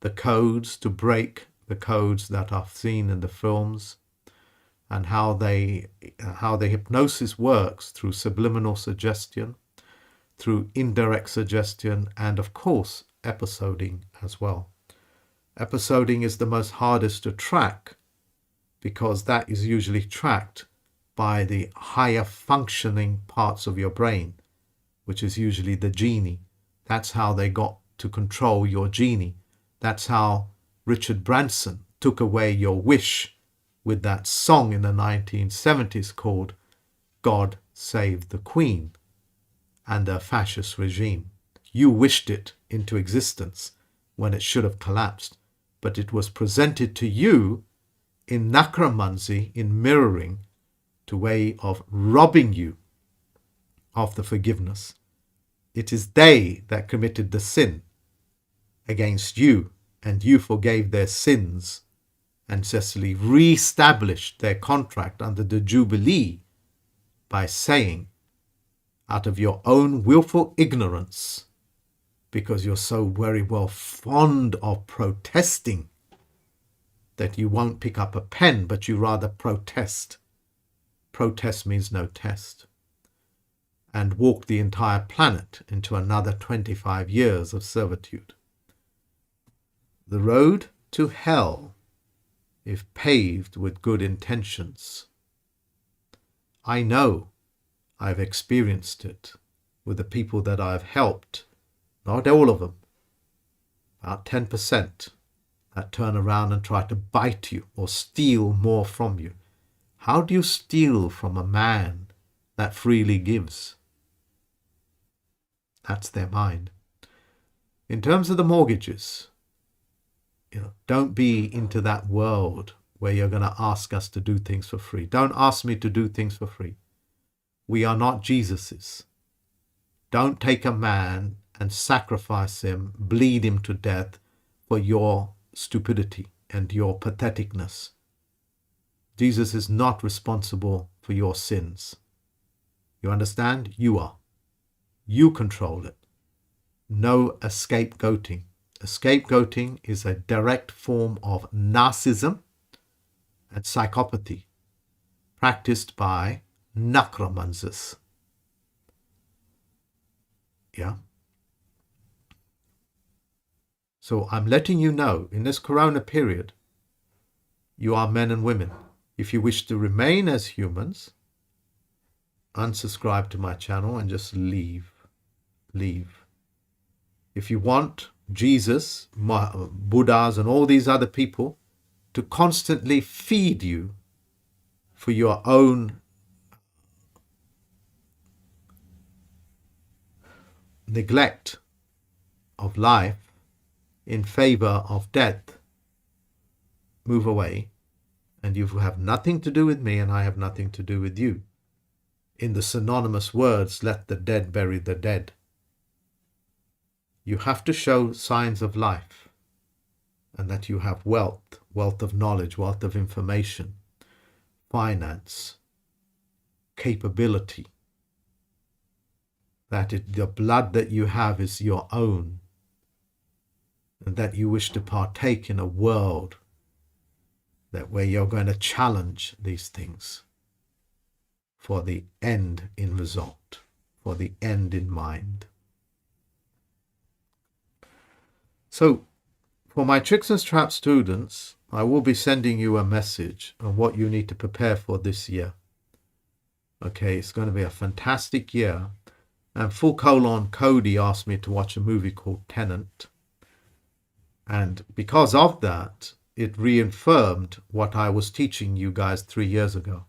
the codes, to break the codes that are seen in the films, and how the hypnosis works through subliminal suggestion, through indirect suggestion, and of course episoding as well. Episoding is the most hardest to track because that is usually tracked by the higher functioning parts of your brain, which is usually the genie. That's how they got to control your genie. That's how Richard Branson took away your wish with that song in the 1970s called God Save the Queen and the fascist regime. You wished it into existence when it should have collapsed, but it was presented to you in necromancy, in mirroring, to way of robbing you of the forgiveness. It is they that committed the sin against you, and you forgave their sins and successfully re-established their contract under the Jubilee by saying, out of your own willful ignorance, because you're so very well fond of protesting, that you won't pick up a pen, but you rather protest. Protest means no test. And walk the entire planet into another 25 years of servitude. The road to hell, if paved with good intentions. I know, I've experienced it with the people that I've helped, not all of them, about 10%. That turn around and try to bite you or steal more from you. How do you steal from a man that freely gives? That's their mind. In terms of the mortgages, don't be into that world where you're going to ask us to do things for free. Don't ask me to do things for free. We are not Jesuses. Don't take a man and sacrifice him, bleed him to death for your stupidity and your patheticness. Jesus is not responsible for your sins. You understand? You are. You control it. No scapegoating. Scapegoating is a direct form of narcissism and psychopathy practiced by necromancers. Yeah. So I'm letting you know, in this corona period, you are men and women. If you wish to remain as humans, unsubscribe to my channel and just leave. Leave. If you want Jesus, Buddhas, and all these other people to constantly feed you for your own neglect of life in favor of death, move away, and you have nothing to do with me and I have nothing to do with you. In the synonymous words, let the dead bury the dead. You have to show signs of life and that you have wealth, wealth of knowledge, wealth of information, finance, capability, that the blood that you have is your own, and that you wish to partake in a world that where you're going to challenge these things for the end in result, for the end in mind. So, for my Tricks and Traps students, I will be sending you a message on what you need to prepare for this year. Okay, it's going to be a fantastic year. And Cody asked me to watch a movie called Tenant. And because of that, it reaffirmed what I was teaching you guys 3 years ago.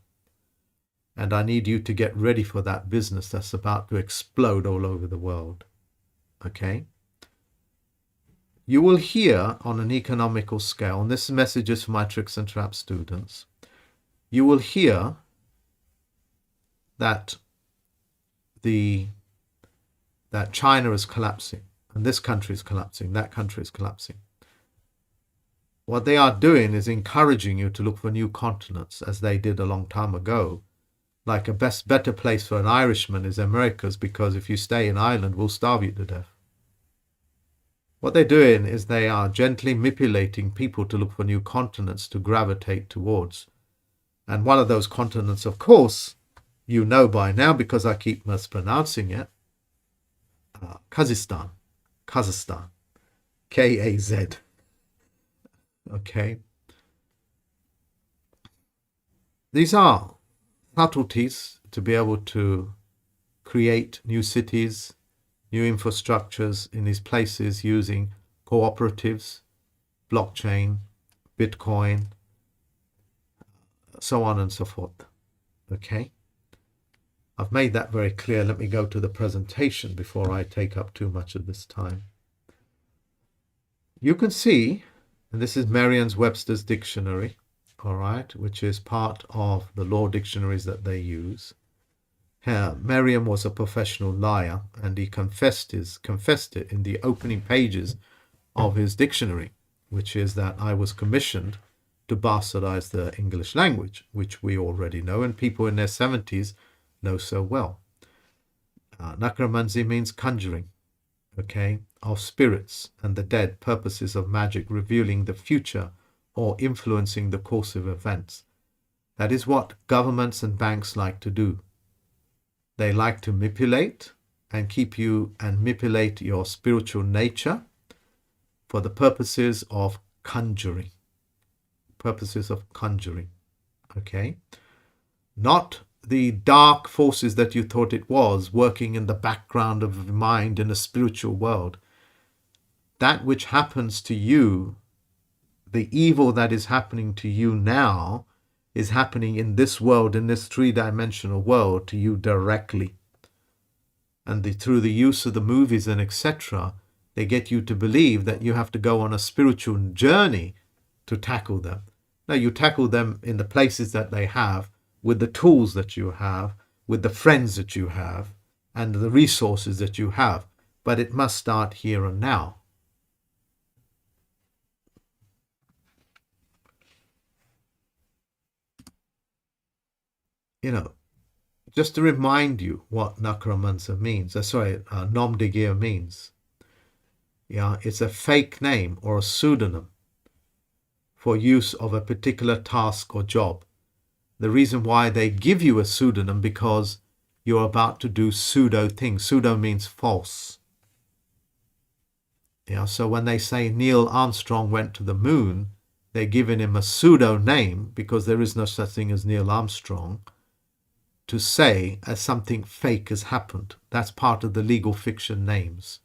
And I need you to get ready for that business that's about to explode all over the world. Okay? You will hear on an economical scale, and this message is for my Tricks and Traps students, you will hear that that China is collapsing, and this country is collapsing, that country is collapsing. What they are doing is encouraging you to look for new continents, as they did a long time ago. Like a better place for an Irishman is America's, because if you stay in Ireland, we'll starve you to death. What they're doing is they are gently manipulating people to look for new continents to gravitate towards. And one of those continents, of course, you know by now because I keep mispronouncing it, Kazakhstan, Kaz, Okay. These are subtleties to be able to create new cities, new infrastructures in these places using cooperatives, blockchain, Bitcoin, so on and so forth. Okay. I've made that very clear. Let me go to the presentation before I take up too much of this time. You can see, and this is Merriam-Webster's dictionary, all right, which is part of the law dictionaries that they use. Here, Merriam was a professional liar, and he confessed it in the opening pages of his dictionary, which is that I was commissioned to bastardize the English language, which we already know, and people in their 70s know so well. Necromancy means conjuring, okay, of spirits and the dead, purposes of magic, revealing the future or influencing the course of events. That is what governments and banks like to do. They like to manipulate and keep you and manipulate your spiritual nature for the purposes of conjuring. Purposes of conjuring, okay? Not the dark forces that you thought it was working in the background of the mind in the spiritual world. That which happens to you, the evil that is happening to you now, is happening in this world, in this three-dimensional world, to you directly. And through the use of the movies and etc., they get you to believe that you have to go on a spiritual journey to tackle them. Now, you tackle them in the places that they have, with the tools that you have, with the friends that you have, and the resources that you have. But it must start here and now. You know, just to remind you what necromancer means, nom de guerre means. Yeah, it's a fake name or a pseudonym for use of a particular task or job. The reason why they give you a pseudonym because you're about to do pseudo things. Pseudo means false. Yeah, so when they say Neil Armstrong went to the moon, they're giving him a pseudo name because there is no such thing as Neil Armstrong to say as something fake has happened. That's part of the legal fiction names.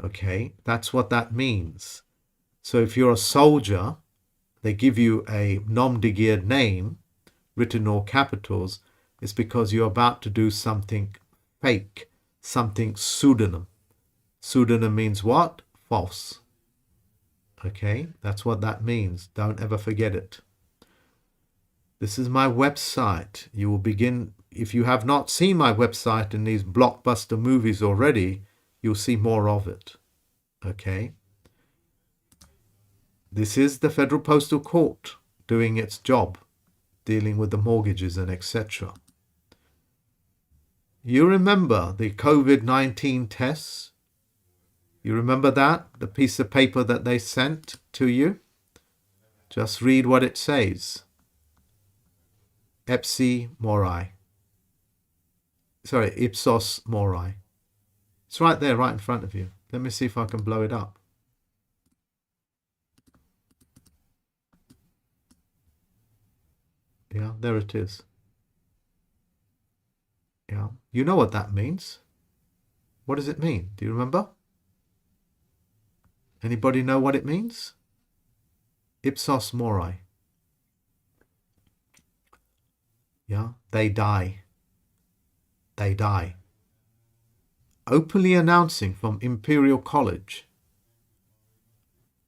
Okay, that's what that means. So if you're a soldier, they give you a nom de guerre name written in all capitals. It's because you're about to do something fake, something pseudonym. Pseudonym means what? False. Okay, that's what that means. Don't ever forget it. This is my website. You will begin, if you have not seen my website in these blockbuster movies already, you'll see more of it. Okay. This is the Federal Postal Court doing its job, dealing with the mortgages and etc. You remember the COVID-19 tests? You remember that? The piece of paper that they sent to you? Just read what it says. Ipsos mori. It's right there, right in front of you. Let me see if I can blow it up. Yeah, there it is. Yeah, you know what that means. What does it mean? Do you remember? Anybody know what it means? Ipsos mori. Yeah, they die. They die. Openly announcing from Imperial College,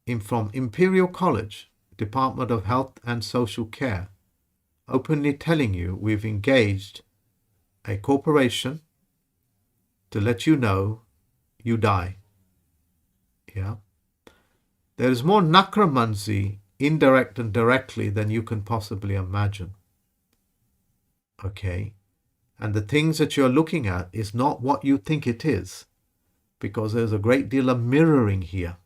Department of Health and Social Care, openly telling you we've engaged a corporation to let you know you die. Yeah. There is more necromancy, indirect and directly, than you can possibly imagine. Okay. And the things that you're looking at is not what you think it is, because there's a great deal of mirroring here.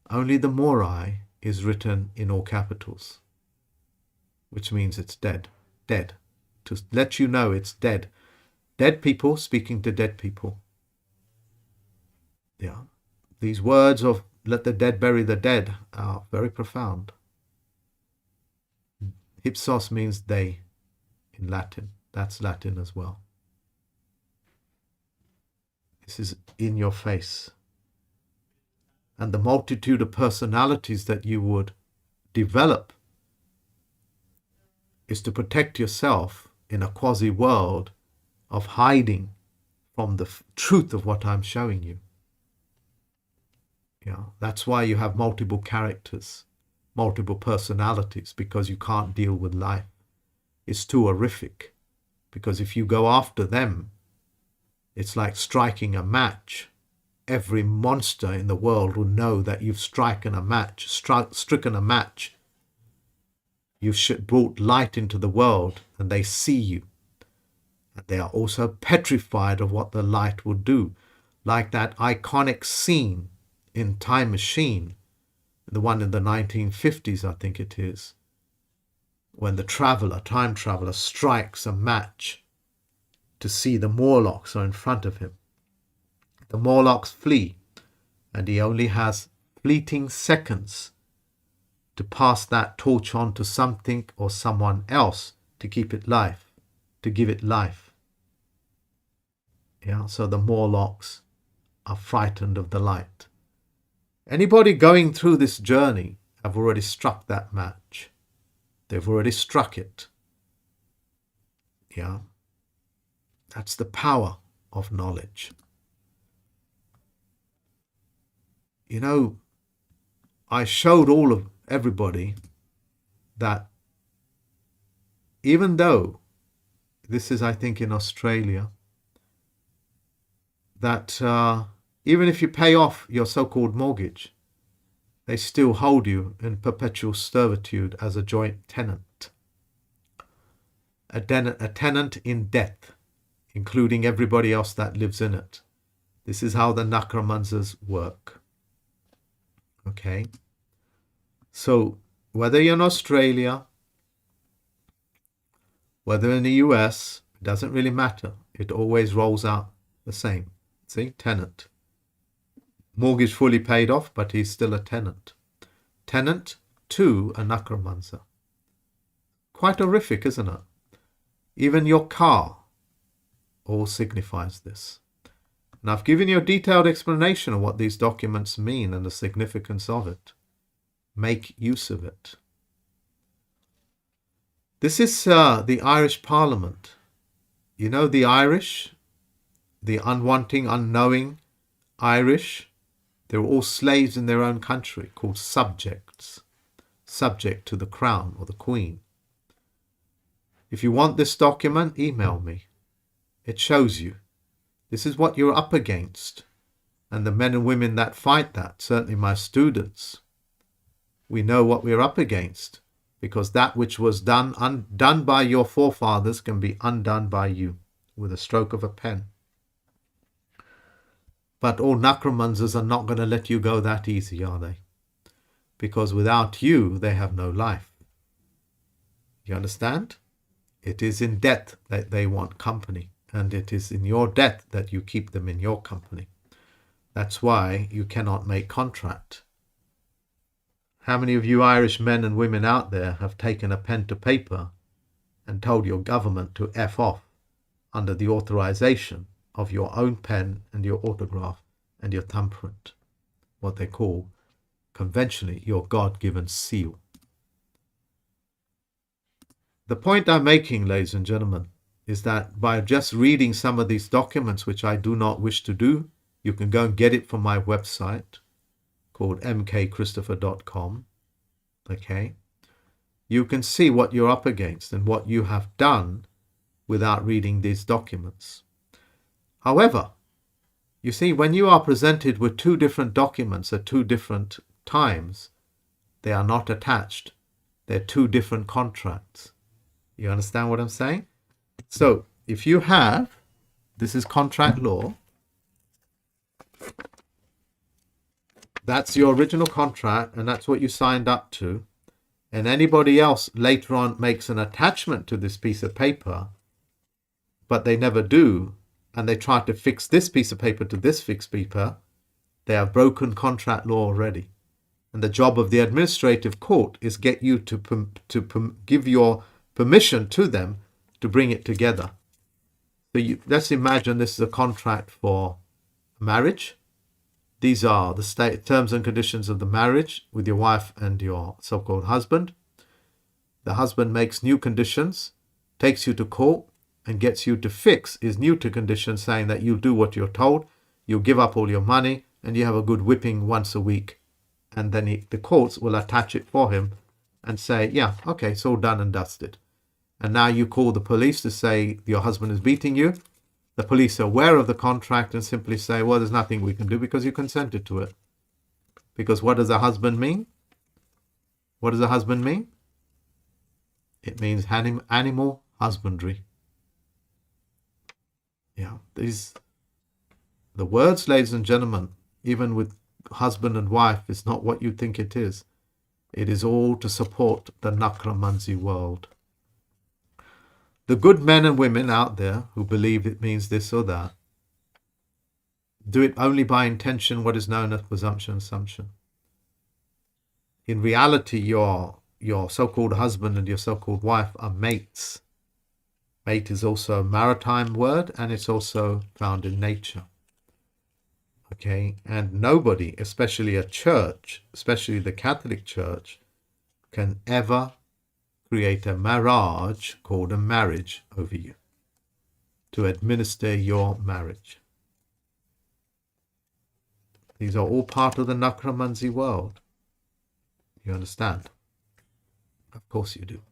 Only the mori is written in all capitals, which means it's dead. Dead. To let you know it's dead. Dead people speaking to dead people. Yeah. These words of let the dead bury the dead are very profound. Ipsos means they in Latin. That's Latin as well. This is in your face. And the multitude of personalities that you would develop is to protect yourself in a quasi-world of hiding from the truth of what I'm showing you. Yeah, that's why you have multiple characters, multiple personalities, because you can't deal with life. It's too horrific, because if you go after them, it's like striking a match. Every monster in the world will know that you've stricken a match. You've brought light into the world, and they see you. And they are also petrified of what the light will do. Like that iconic scene in Time Machine, the one in the 1950s, I think it is, when the time traveler, strikes a match to see the Morlocks are in front of him. The Morlocks flee, and he only has fleeting seconds to pass that torch on to something or someone else to keep it life, to give it life. Yeah, so the Morlocks are frightened of the light. Anybody going through this journey have already struck that match. They've already struck it. Yeah, that's the power of knowledge. You know, I showed everybody that even though, this is I think in Australia, that even if you pay off your so-called mortgage, they still hold you in perpetual servitude as a joint tenant. A tenant in debt, including everybody else that lives in it. This is how the necromancers work. Okay? So, whether you're in Australia, whether in the US, it doesn't really matter. It always rolls out the same. See? Tenant. Mortgage fully paid off, but he's still a tenant. Tenant to a necromancer. Quite horrific, isn't it? Even your car all signifies this. And I've given you a detailed explanation of what these documents mean and the significance of it. Make use of it. This is the Irish Parliament. You know the Irish, the unwanting, unknowing Irish, they were all slaves in their own country, called subjects, subject to the crown or the queen. If you want this document, email me. It shows you. This is what you're up against. And the men and women that fight that, certainly my students, we know what we're up against, because that which was done by your forefathers can be undone by you with a stroke of a pen. But all necromancers are not going to let you go that easy, are they? Because without you, they have no life. You understand? It is in death that they want company, and it is in your death that you keep them in your company. That's why you cannot make contract. How many of you Irish men and women out there have taken a pen to paper and told your government to F off under the authorization of your own pen and your autograph and your thumbprint, what they call conventionally your God-given seal? The point I'm making, ladies and gentlemen, is that by just reading some of these documents, which I do not wish to do, you can go and get it from my website called mkchristopher.com. Okay? You can see what you're up against and what you have done without reading these documents. However, you see, when you are presented with two different documents at two different times, they are not attached. They're two different contracts. You understand what I'm saying? So, if you have, this is contract law, that's your original contract, and that's what you signed up to, and anybody else later on makes an attachment to this piece of paper, but they never do, and they try to fix this piece of paper to this fixed paper, They have broken contract law already. And the job of the administrative court is get you to give your permission to them to bring it together. So let's imagine this is a contract for marriage. These are the terms and conditions of the marriage with your wife and your so-called husband. The husband makes new conditions, takes you to court, and gets you to fix his new conditions, saying that you'll do what you're told, you'll give up all your money, and you have a good whipping once a week. And then the courts will attach it for him and say, yeah, okay, it's all done and dusted. And now you call the police to say your husband is beating you. The police are aware of the contract and simply say, well, there's nothing we can do because you consented to it. Because what does a husband mean? What does a husband mean? It means animal husbandry. Yeah, the words, ladies and gentlemen, even with husband and wife, is not what you think it is. It is all to support the Necromancy world. The good men and women out there who believe it means this or that do it only by intention, what is known as presumption assumption. In reality, your so-called husband and your so-called wife are mates. Mate is also a maritime word, and it's also found in nature. Okay, and nobody, especially a church, especially the Catholic Church, can ever create a marriage called a marriage over you to administer your marriage. These are all part of the necromancy world. You understand? Of course you do.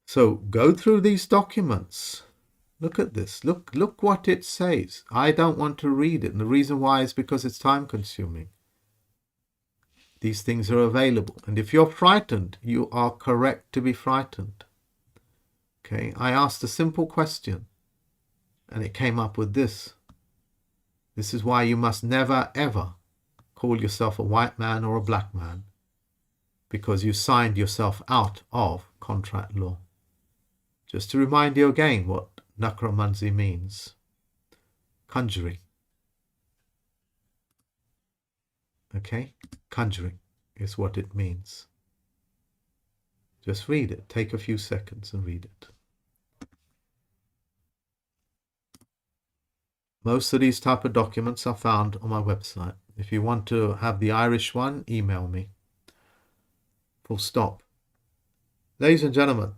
So go through these documents. Look at this. Look what it says. I don't want to read it. And the reason why is because it's time consuming. These things are available. And if you're frightened, you are correct to be frightened. Okay, I asked a simple question and it came up with this. This is why you must never, ever call yourself a white man or a black man, because you signed yourself out of contract law. Just to remind you again what necromancy means. Conjuring. Okay? Conjuring is what it means. Just read it. Take a few seconds and read it. Most of these type of documents are found on my website. If you want to have the Irish one, email me. Full stop. Ladies and gentlemen,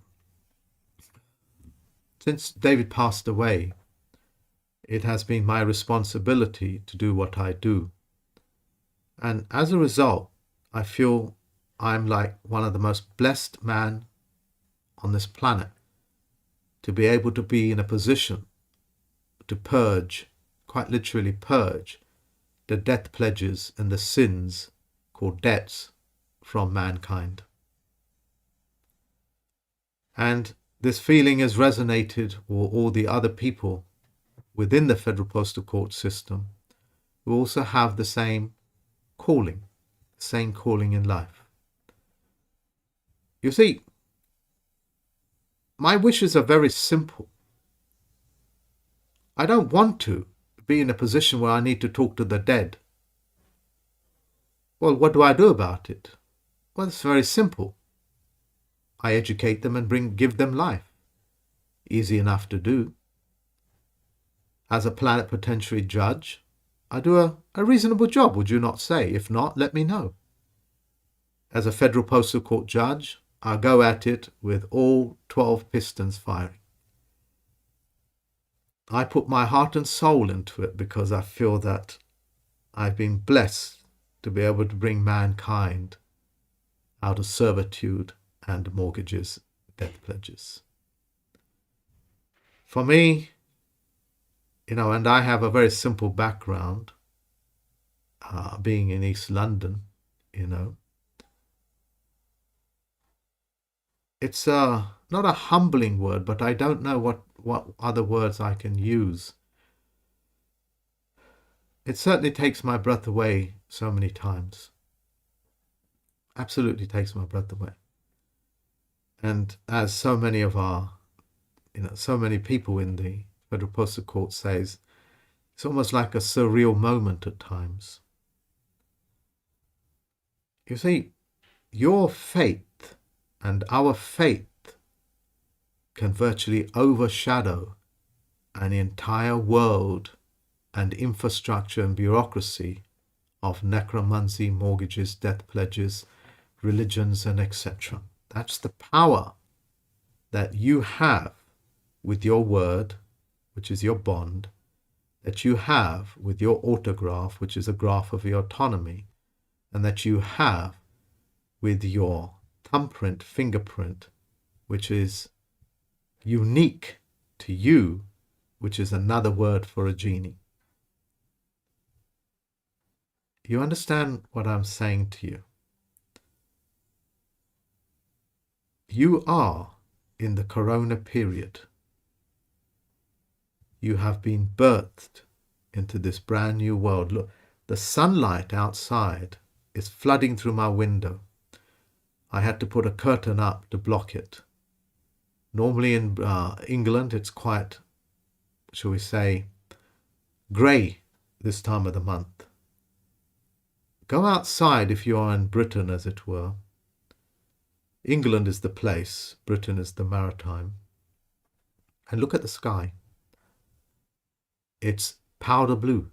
since David passed away, it has been my responsibility to do what I do. And as a result, I feel I'm like one of the most blessed men on this planet to be able to be in a position to purge, quite literally purge, the death pledges and the sins called debts from mankind. And this feeling has resonated with all the other people within the Federal Postal Court system who also have the same calling in life. You see, my wishes are very simple. I don't want to be in a position where I need to talk to the dead. Well, what do I do about it? Well, it's very simple. I educate them and give them life. Easy enough to do. As a plenipotentiary judge, I do a reasonable job, would you not say? If not, let me know. As a Federal Postal Court judge, I go at it with all 12 pistons firing. I put my heart and soul into it because I feel that I've been blessed to be able to bring mankind out of servitude and mortgages, death pledges. For me, and I have a very simple background, being in East London, It's not a humbling word, but I don't know what other words I can use. It certainly takes my breath away so many times. Absolutely takes my breath away. And as so many people in the Federal Postal Court says, It's almost like a surreal moment at times. You see, your faith and our faith can virtually overshadow an entire world and infrastructure and bureaucracy of necromancy, mortgages, death pledges, religions, and etc. That's the power that you have with your word, which is your bond, that you have with your autograph, which is a graph of your autonomy, and that you have with your thumbprint, fingerprint, which is unique to you, which is another word for a genie. You understand what I'm saying to you? You are in the corona period. You have been birthed into this brand new world. Look, the sunlight outside is flooding through my window. I had to put a curtain up to block it. Normally in England, it's quite, shall we say, grey this time of the month. Go outside if you are in Britain, as it were. England is the place, Britain is the maritime. And look at the sky. It's powder blue.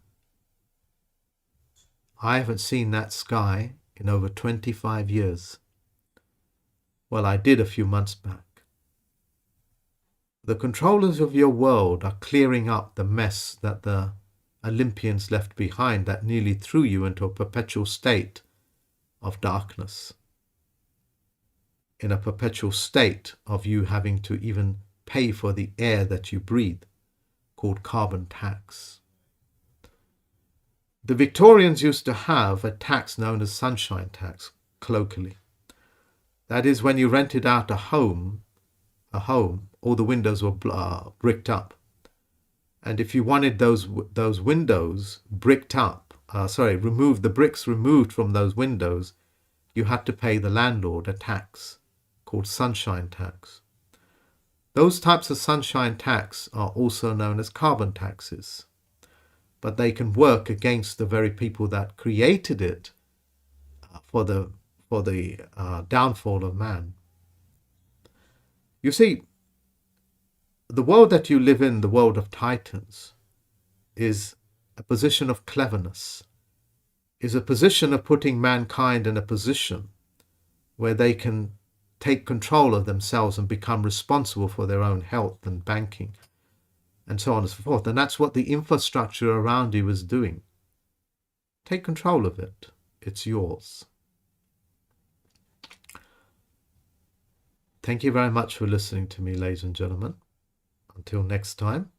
I haven't seen that sky in over 25 years. Well, I did a few months back. The controllers of your world are clearing up the mess that the Olympians left behind that nearly threw you into a perpetual state of darkness, in a perpetual state of you having to even pay for the air that you breathe, called carbon tax. The Victorians used to have a tax known as sunshine tax, colloquially. That is, when you rented out a home, all the windows were bricked up. And if you wanted those windows bricked up, removed, the bricks removed from those windows, you had to pay the landlord a tax called sunshine tax. Those types of sunshine tax are also known as carbon taxes, but they can work against the very people that created it for the downfall of man. You see, the world that you live in, the world of titans, is a position of cleverness, is a position of putting mankind in a position where they can take control of themselves and become responsible for their own health and banking and so on and so forth. And that's what the infrastructure around you is doing. Take control of it. It's yours. Thank you very much for listening to me, ladies and gentlemen. Until next time.